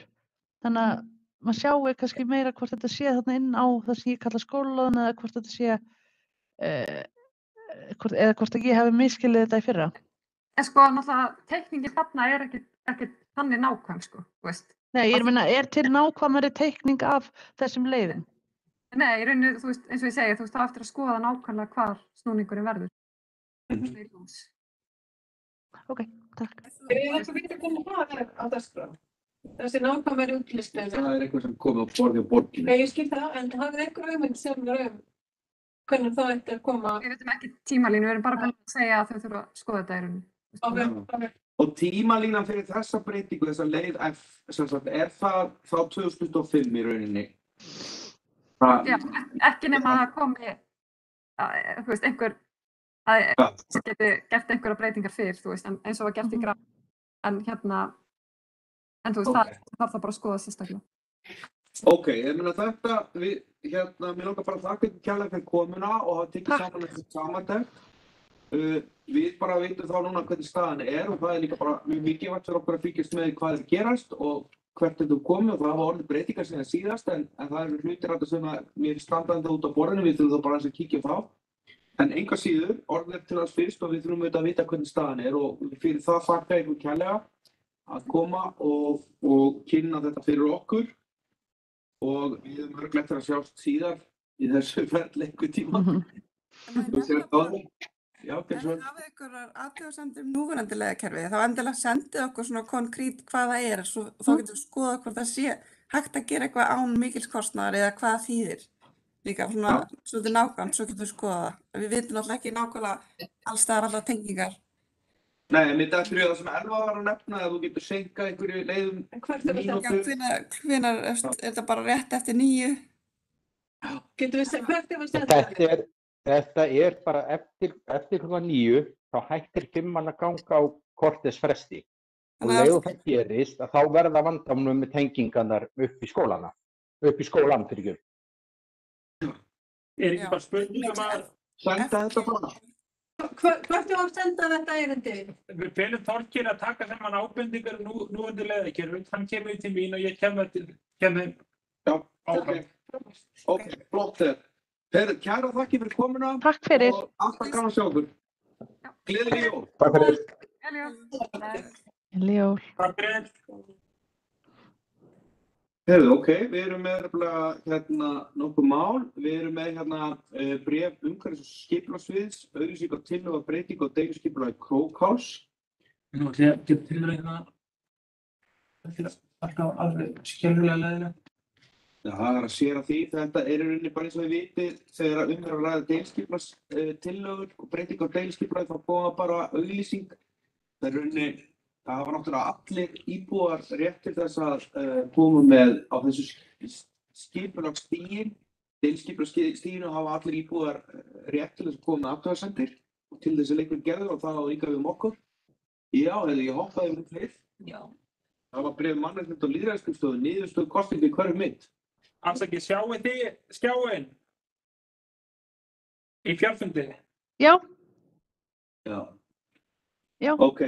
Þannig að maður sjáu kannski meira hvort þetta sé þarna inn á það sem ég kalla skólalóðan eða hvort þetta sé, eða hvort að ég hefði misskilið þetta í fyrra. En sko, náttúrulega, teikningin þarna er ekki þannig nákvæm, sko, þú veist. Nei, ég meina, er til nákvæmari teikning af þessum leiðum? Nei, í rauninni, þú veist, eins og ég segi, þú veist, þá eftir að skoða nákvæmlega hvar snúningurinn verður. Ok, takk. Ég ekki vita hvernig það er á dagskrá. Þessi nákvæmari útlistun. Það er eitthvað sem komið á borði á borginni. Ég skil það, en hafið einhver hugmynd sem hvernig það ætti að koma? Við veitum ekki tímalínu, við erum bara búin að segja að þau þurfa að skoða þetta í rauninni. Og tímalínan fyrir þessa breytingu, þessa leið F, sem sagt, er það þá 2025 í rauninni? Já, ekki nema að komi, þú veist, einhver sem geti gert einhverja breytingar fyrr, þú veist, eins og var gert í graf. En þú veist, það þarf það bara að skoða sérstaklega. Ok, ég meina þetta, mér langar bara að þakka ykkur kærlega fyrir komuna og hafa tekið saman þetta samantekt. Við bara veitum þá núna hvernig staðan er og það er líka bara mjög mikilvægt fyrir okkur að fylgjast með hvað er gerast og hvert þetta komið og það hafa orðið breytingar síðan síðast en það eru hlutir þetta sem að mér standandi út á borðinu, við þurfum þá bara að kíkja þá. En enga síður, orðið til þess fyrst og við þurfum auðvitað að vita hvernig staðan er og fyrir það þakka ykkur kærlega að koma og kynna þetta fyrir okkur og við erum örglegt að sjást síðar í þessu ferðleiku tíma. Já, hafið ykkur athugasemdir núverandi leiðakerfi, þá endilega sendið okkur svona konkrít hvað það er, svo þá getum við skoða hvort það sé hægt að gera eitthvað án mikils kostnaðar eða hvað það þýðir. Líka svona svolítið nákvæmt, svo getum við skoða það. Við vitum náttúrulega ekki nákvæmlega alls staðar allar tengingar. Nei, mér dættur ég það sem Elva var að nefna að þú getur senkað einhverju leiðum mínútu. Hvenær er þetta bara rétt eftir 9? Getur við segja, hvert er að setja Þetta er bara eftir klukkan 9, þá hættir 5 manna ganga á kortersfresti. Og leið og það gerist að þá verða vandamál með tengingarnar upp í skólan fyrir ekki. Er ekki bara spurning að senda þetta frá? Hvert er að senda þetta erindi? Við felum Þorkell að taka saman ábendingar nú undir leiðakerfi. Hann kemur til mín og ég kemur þeim. Já, ok, flott þegar. Kæra þakki fyrir komuna. Takk fyrir. Og alltaf gaman að sjá okkur. Gleðileg jól. Takk fyrir. Gleðileg jól. Takk fyrir. Ok, við erum með nokkuð mál. Við erum með bréf umhverfis- og skipulagssviðs, auglýsing og tillögu að breytingu á deiliskipulagi Krókháls. Nú ætlum ég að geta tilraun þetta er alltaf alveg skelfilega leiðilegt. Já, það er að séra því. Þetta er í rauninni bara eins og við vitið þegar er að ræða deiliskipulagstillögur og breytingu á deiliskipulagi þá koma bara auglýsing. Það er í rauninni það hafa náttúrulega allir íbúar rétt til þess að koma með á þessu skipulagsstigin. Deiliskipulagsstiginu hafa allir íbúar rétt til þess að koma með athugasemdir og til þess að leikur gerður og það á líka við okkur. Já, hefði ég hoppaði um hlið. Já. Það var bréf mannréttinda og lýðræðisskrifstofu, niðurstöðu kosningu í hverju mynd. Afsakið, sjáið þið skjáinn í fjarfundi? Já. Já. Ok.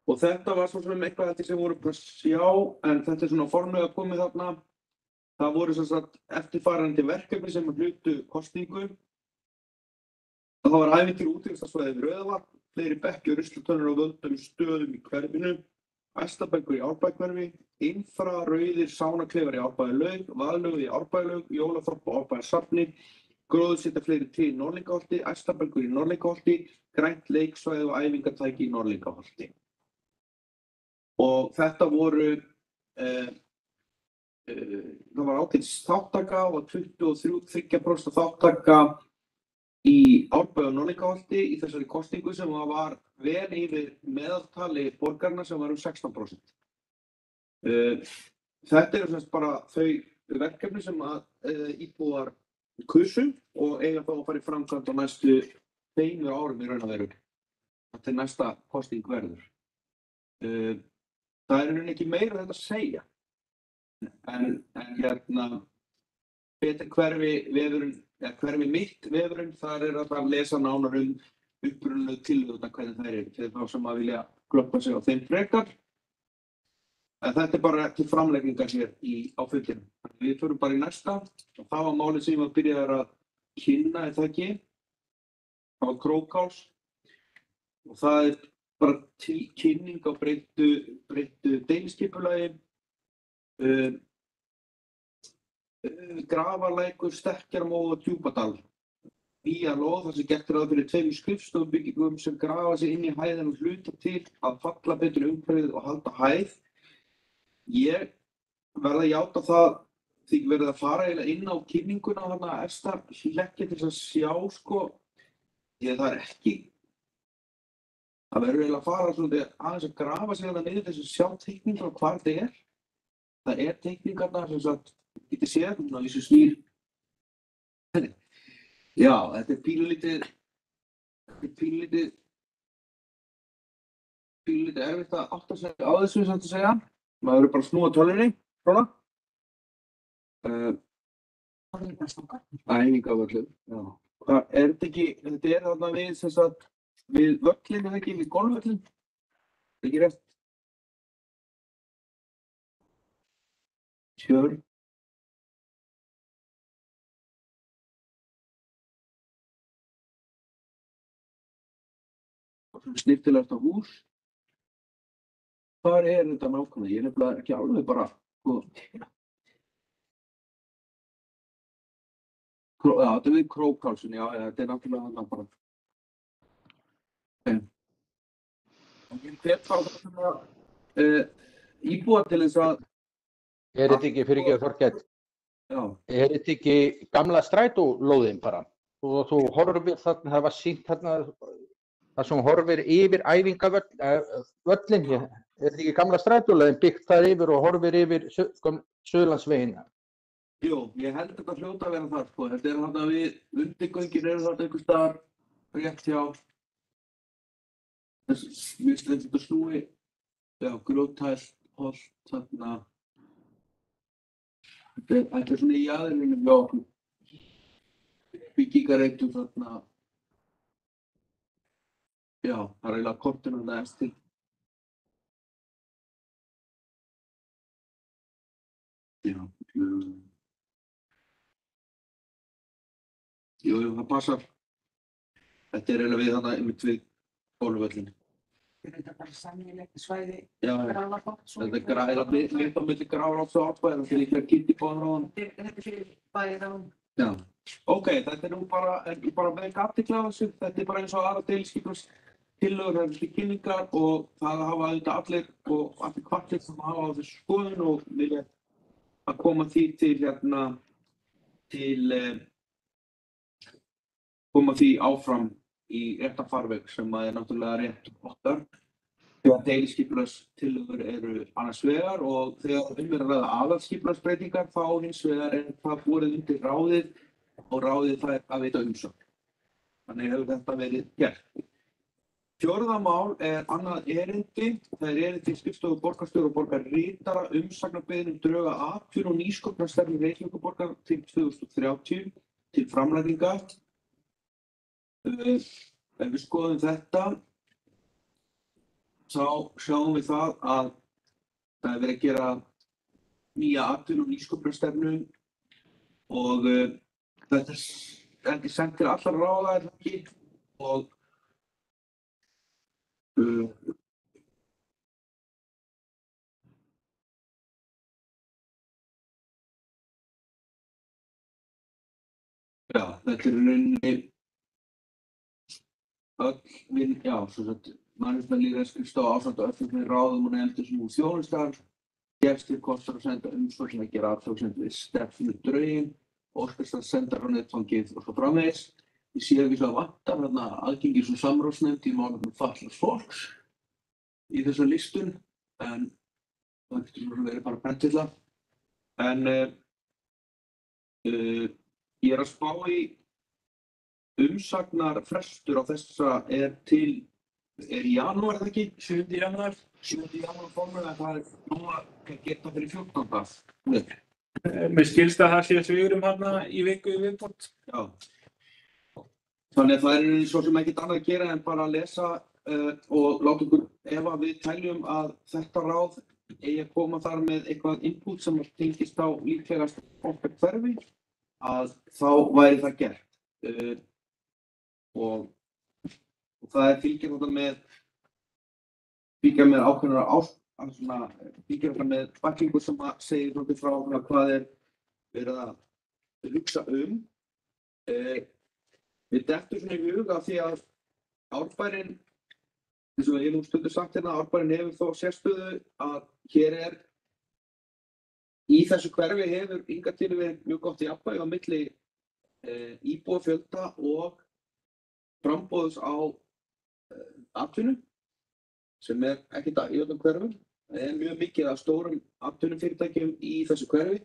Og þetta var svo sem eitthvað þetta sem voru bara sjá, en þetta er svona formlega komið þarna. Það voru sem sagt eftirfarandi verkefni sem hlutu kosningu. Það var ævintýri útivistarsvæði við Rauðavatn, fleiri bekkir og ruslatunur á völdum stöðum í hverfinu, Æstabekkur í Árbæjarhverfi, infrarauðir sánaklefar í Árbæjarlaug, vaðlaugur í Árbæjarlaug, jólaþorp á Árbæjarsafni, gróðursetja fleiri tré í Norðlingaholti, Æstabekkur í Norðlingaholti, grænt leiksvæði og æfingatæki í Norðlingaholti. Og þetta voru, það var ákveðis þáttaka og 23% þáttaka í Árbæjar og Norðlingaholti í þessari kosningu sem var vel yfir meðaltali borgarna sem var 16%. Þetta eru semst bara þau verkefni sem að íbúar kusu og eiga þá að fara í framkvæmd á næstu 2 árum í raun og veru. Þetta er næsta kosning verður. Það er raun ekki meira þetta að segja. En Betri hverfi vefurinn, eða hverfi mitt vefurinn, þar er að lesa nánar upprunalegu tillögurnar hvernig þær eru, fyrir þá sem að vilja glöggva sig á þeim frekar. En þetta er bara til framleggingar hér á fundinum. Við förum bara í næsta og það var málið sem við byrjaði að kynna, er það ekki? Það var Krókháls og það er bara kynning á breyttu deiliskipulagi. Grafarlækur, Stekkjarmóð og Djúpadal. Nýja lóð þar sem gert ráð fyrir 2 skrifstofubyggingum sem grafa sig inn í hæðina og hluta til að falla betur umhverfið og halda hæð. Ég verð að játa það því verið að fara inn á kynninguna þarna efsta hlekki til að sjá því að það er ekki. Það verður eiginlega að fara svolítið aðeins að grafa sig þarna niður til að sjá teikningar og hvar það er. Það er teikningarna sem sagt getið séð, á þessu snýr. Já, þetta er pínulítið erfitt að átta sig á þessu, samt að segja. Maður verður bara að snúa tölunni, svona. Æfingavöllum, já. Þetta er þarna við, sem sagt, við völlin, eða ekki, við golfvöllin. Ekki rétt. Tjörn. Snyrtilegt á hús. Hvar er þetta nákvæmlega? Ég er nefnilega ekki alveg bara Já, þetta er við Krókhálsin, já, þetta er náttúrulega þarna bara. Ég hvet bara þarna íbúa til þess að Er þetta ekki, fyrir ekki að Þorkell, Já, er þetta ekki gamla strætólóðin bara? Og þú horfir þarna, það var sýnt þarna, það sem horfir yfir æfingavöllin, er þetta ekki gamla strætólóðin byggt þar yfir og horfir yfir Suðurlandsvegina? jú, ég held þetta hljóta að vera þar, Þetta er þarna við undirgöngin eru þarna einhvers staðar rétt hjá Mér finnst þetta snúi, já, grjóthælt, holt, þarna. Þetta er svona í aðrinum hjá okkur. Byggingareitum þarna. Já, það er eiginlega kortinu þarna eftir. Já, jú, það passar. Þetta er eiginlega við þarna einmitt við golfvöllin. Þetta er bara sameiginlegt svæði Já, Grafarbotns og- þetta er mitt á milli Grafarholts og Árbæjar, þetta er líklega Kirkjubóðar og Þetta er fyrir bæði á Já, ok, þetta er nú bara með athygli á þessu, þetta er bara eins og aðra deiliskipulagstillögur, þetta er kynningar og það hafa auðvitað allir hvattir sem hafa á þessu skoðun og vilja að koma því koma því áfram í rétta farveg sem að er náttúrulega rétt okkar. Þegar deiliskipulagstillögur eru annars vegar og þegar er að ræða aðalskipulagsbreytingar þá hins vegar er það borið undir ráðið og ráðið það að veita umsögn. Þannig hefur þetta verið gert. 4. mál er annað erindi. Það er erindi til skrifstofu borgarstjóra og borgarritara umsagnarbeiðni drög að atvinnu og nýsköpunarstefnu Reykjavíkurborgar til 2030 til framlagningar. Ef við skoðum þetta, þá sjáum við það að það er verið að gera nýja atvinnu og nýsköpunarstefnu og þetta er ekki sent til allra ráða, er það ekki? Og já, þetta er í rauninni mannréttindalýðræðisskrifstofa ásamt öllum þeim ráðum og nefndum sem hún þjónustar gefst til kostar að senda umsókn að gera athugasemd við stefnudrögin, óskast að senda frá netfangið og svo framvegis. Ég sé ekki svo að vantar þarna aðgengis- og samráðsnefnd í málefnum fatlaðs fólks í þessa listun en það getur verið bara brentilla. En ég er að spá í umsagnarfrestur á þessa er í janúar eða ekki? 7. janúar. 7. janúar formlega, það er nú að geta fyrir 14. Mér skilst að það sé svigrúm hérna í viku í viðbót. Já. Þannig að það er svo sem ekkert annað að gera en bara að lesa og láta okkur, ef að við teljum að þetta ráð eigi að koma þar með eitthvað input sem tengist á líklegast okkar hverfi, að þá væri það gert. Og það er fylgir þetta með ákveðnar fylgir þetta með bæklingu sem að segja svolítið frá hvað er verið að hugsa Við dettur svona í huga því að Árbærinn, eins og ég nú stundum sagt hérna, Árbærinn hefur þó sérstöðu að hér í þessu hverfi hefur hingað til verið mjög gott jafnvægi á milli íbúafjölda og framboðs á atvinnu, sem ekkert í öllum hverfum. Það er mjög mikið af stórum atvinnufyrirtækjum í þessu hverfi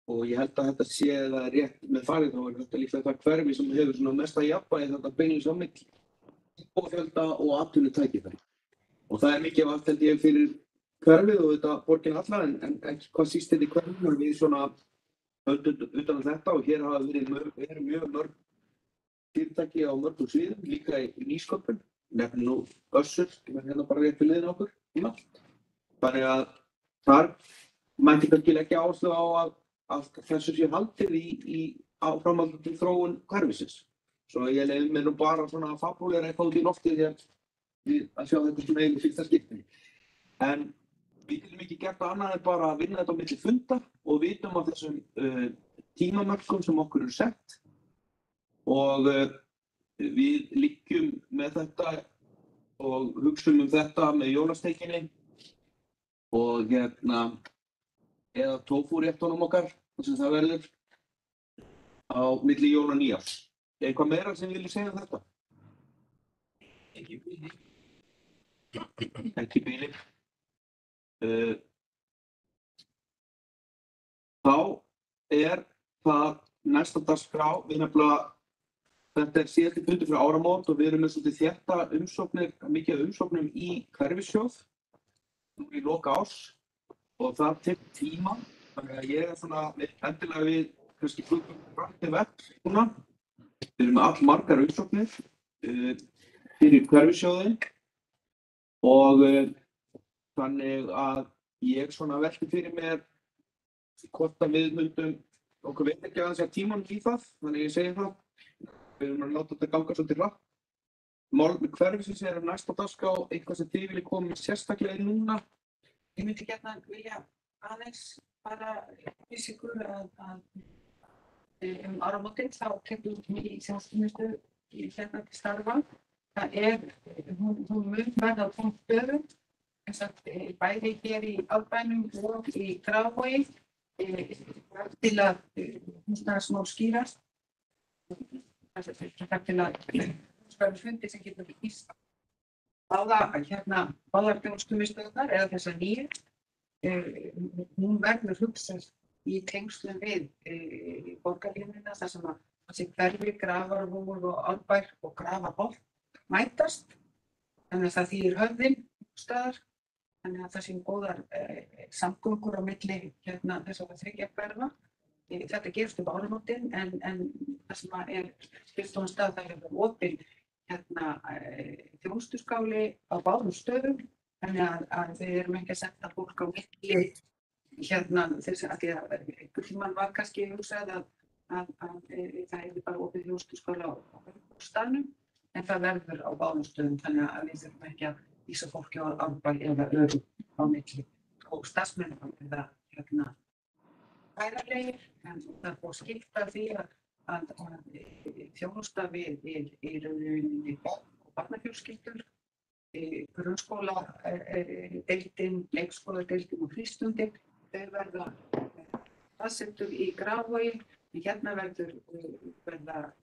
og ég held að þetta sé það rétt með farið, þá er þetta líklega það hverfi sem hefur svona mesta jafnvægi þetta beinlínis á milli íbúafjölda og atvinnutækifæri. Og það er mikið vart held ég fyrir hverfið og þetta borgin allar en ekki hvað síst þetta í hverfinu við svona utan þetta og hér hafa verið mjög mörg fyrirtæki á mörgum sviðum, líka í nýsköpun, nefnum nú Össur, sem er hérna bara rétt við liðin okkur. Þannig að þar mætti kannski leggja áherslu á að þessu sé haldið í áframhaldandi þróun hverfisins. Svo ég leyfi mér nú bara svona að fabúlera eitthvað út í loftið hér að sjá þetta svona eiginlega fyrsta skipti. En við getum ekki gert annað en bara að vinna þetta á milli funda og vitum af þessum tímamörkum sem okkur eru sett og við liggjum með þetta og hugsum þetta með jólasteikinni og eða tofu-réttunum okkar, þar sem það verður á milli jól og nýjárs. Eitthvað meira sem við viljum segja um þetta? Ekki bíli. Ekki bíli. Þá er það næsta dagskrá, við nefnilega, þetta er síðasti fundur fyrir áramót og við erum með svolítið þétta umsóknir, mikið umsóknum í hverfissjóð, nú í lok árs og það tekur tíma, þannig að ég er svona endilega við kannski rætti vekk núna. Við erum með allmargar umsóknir fyrir hverfissjóðin og þannig að ég svona velti fyrir mér hvort að við myndum, okkur veit ekki aðeins að tímanum í það, þannig ég segi það. Við erum að láta þetta ganga svolítið hratt. Málefni hverfisins er næsta dagskrá, eitthvað sem þið viljið koma sérstaklega í núna. Ég myndi gjarna vilja aðeins bara vísa ykkur að áramótin þá tekur við í þjónustumiðstöð hérna til starfa. Það hún mun verða á 2 stöðum, bæði hér í Árbænum og í Grafarvogi til að húsnæðismál skýrast. Það er til að fundi sem getur hýst báðar þjónustumiðstöðurnar eða þessar nýju. Hún verður hugsað í tengslum við borgarlínuna þar sem að þessi hverfi, Grafarvogur og Árbær og Grafarholt mætast. Þannig að það þýðir höfðin staðar. Þannig að það séu góðar samgöngur á milli þessara 3 hverfa. Þetta gerist upp áramótin en það sem er skrifstofustað það hefur opinn þjónustuskáli á báðum stöðum. Þannig að við erum ekki að senda fólk á milli þess að einhvern tímann var kannski hugsað að það hefði bara opið þjónustuskála á staðnum en það verður á báðum stöðum þannig að við þurfum ekki að vísa fólki á Árbæ eða öðru á milli og starfsmennum eða færanlegir en það er búið að skipta því að þjónusta við í rauninni barn og barnafjölskyldur, grunnskóladeildin, leikskóladeildin og frístundin, þau verða aðsettur í Grafarvogi, en hérna verða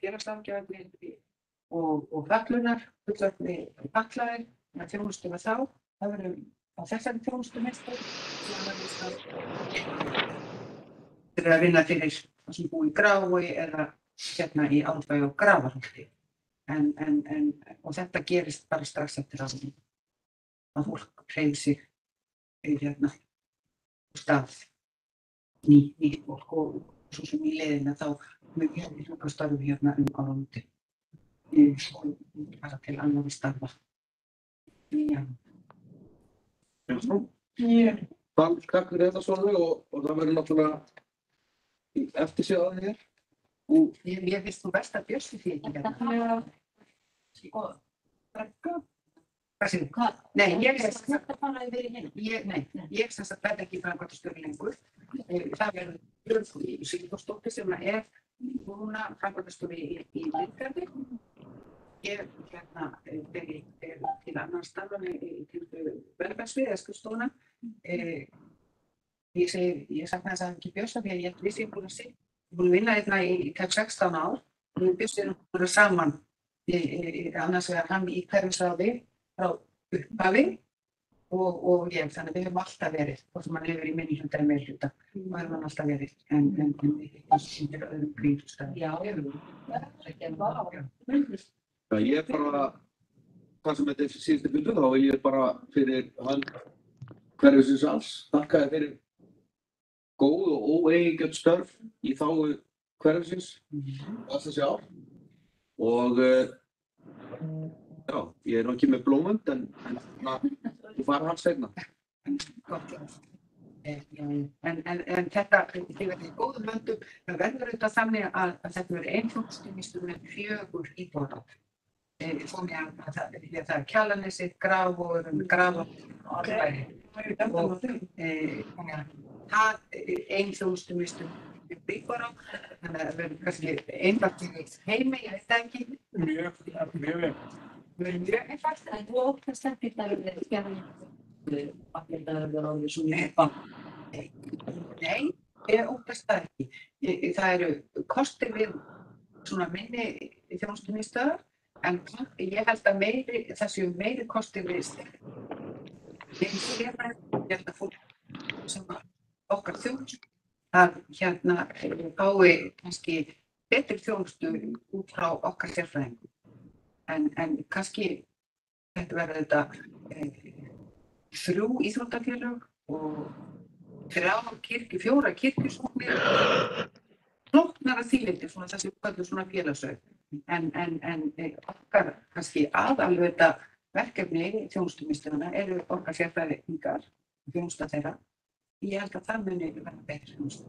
félagsráðgjafarnir og fötlunar, fullorðnir fatlaðir, að þjónustu við þá. Það verður á á þessari þjónustumiðstöð þeir eru að vinna fyrir það sem búið í Grafavogi eða hérna í Árbæ og Grafarholti. Og þetta gerist bara strax eftir að fólk hreyfir sig hérna á stað nýtt fólk og svo sem í leiðina þá mjög hérna hjúkrastörfum hérna áramótin. Bara til annarra starfa. Já. Takk fyrir þetta Sólveig og það verður náttúrulega eftir sig að þér. Ég finnst þú best að Bjössi því ekki hérna. Og Brekka? Hvað segir þú? Nei, ég finnst þetta bara að vera í hérna. Ég finnst þetta verður ekki framkvæmdastjóri lengur. Það verður í Sigurðardóttir sem núna framkvæmdastjóri í Miðgarði. Ég hérna til annan starfan til velferðarsviði eða skrifstofuna. Ég sakna þess að ekki Bjössa því að ég vissi ég búin að vinna hérna í tæp 16 ár og við Bjössi erum búin saman annars vegar hann í hverfisráði frá upphafi og ég, þannig að við höfum alltaf verið, hvort sem hann hefur verið í minnihluta eða meirihluta, og hefur hann alltaf verið, en við öðrum kringumstæðum. Já, Ég bara, það sem þetta síðustu fundur, þá vil ég bara fyrir hann hverfisins alls þakka þér fyrir góð og óeigingjörn störf í þágu hverfisins alls þessi ár. Og já, ég er nú ekki með blómund en þú fara hans seinna. Gott. En þetta, þið verður í góðum höndum, það verður auðvitað þannig að þetta verður einflóðstumistur með 4 íbúðar. Þannig að það er Kjalarnesið, Grafarvogur, og Árbæri. Þannig að það einflóðstumistur byggur á, þannig að það verður kannski einfalt í heimi, ég veit það ekki. Mjög vel. Það verður mjög einfalt. En þú óttast ekki að það verður skerðing að þetta verður orðið svo mjög bann? Nei, ég óttast það ekki. Það eru kostir við svona minni þjónustumiðstöðvar, en ég held að það séu meiri kostir við ég held að fólk sem okkar þjónustu að hérna fái kannski betri þjónustu út frá okkar sérfræðingum. En kannski þetta verður þetta 3 íþróttafélög og 4 kirkjusóknir flóknara þýleiti, svona þessi kvöldu svona félagsauð. En okkar kannski aðalvita verkefni í þjónustumiðstöðvana eru okkar sérfræðingar, þjónusta þeirra. Ég held að það muni verða betri þjónustu.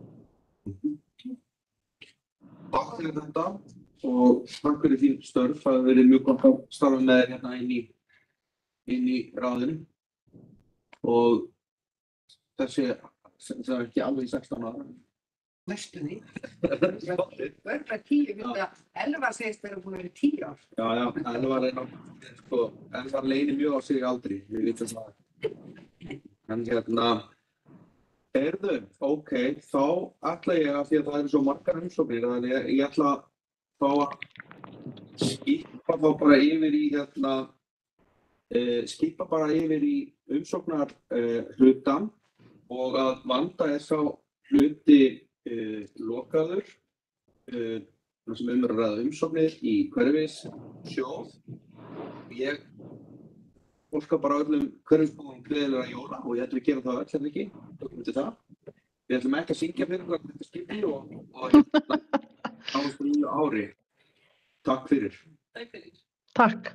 Takk fyrir þetta og takk fyrir þín störf. Það hefur verið mjög gott að starfa með þér hérna inn í ráðinu. Og það er ekki alveg í 16 ára. Næstu því. Verða 10, Elva segist þeir eru búin að vera 10 ár. Já, Elva leynir mjög á sig aldrei, við vitum það. En hérna, heyrðu, ok, þá ætla ég að því að það eru svo margar umsóknir, þannig að ég ætla þá að skipa bara yfir í umsóknar hlutan og að vanda sá hluti lokaður sem að ræða umsóknir í hverfissjóð. Ég óska bara öllum hverfisbúum gleðilega jóla og ég ætlum að gera það öll hérna ekki, tökum til það. Við ætlum ekki að syngja fyrir hvað þetta skipti og á nýju ári. Takk fyrir. Takk fyrir. Takk.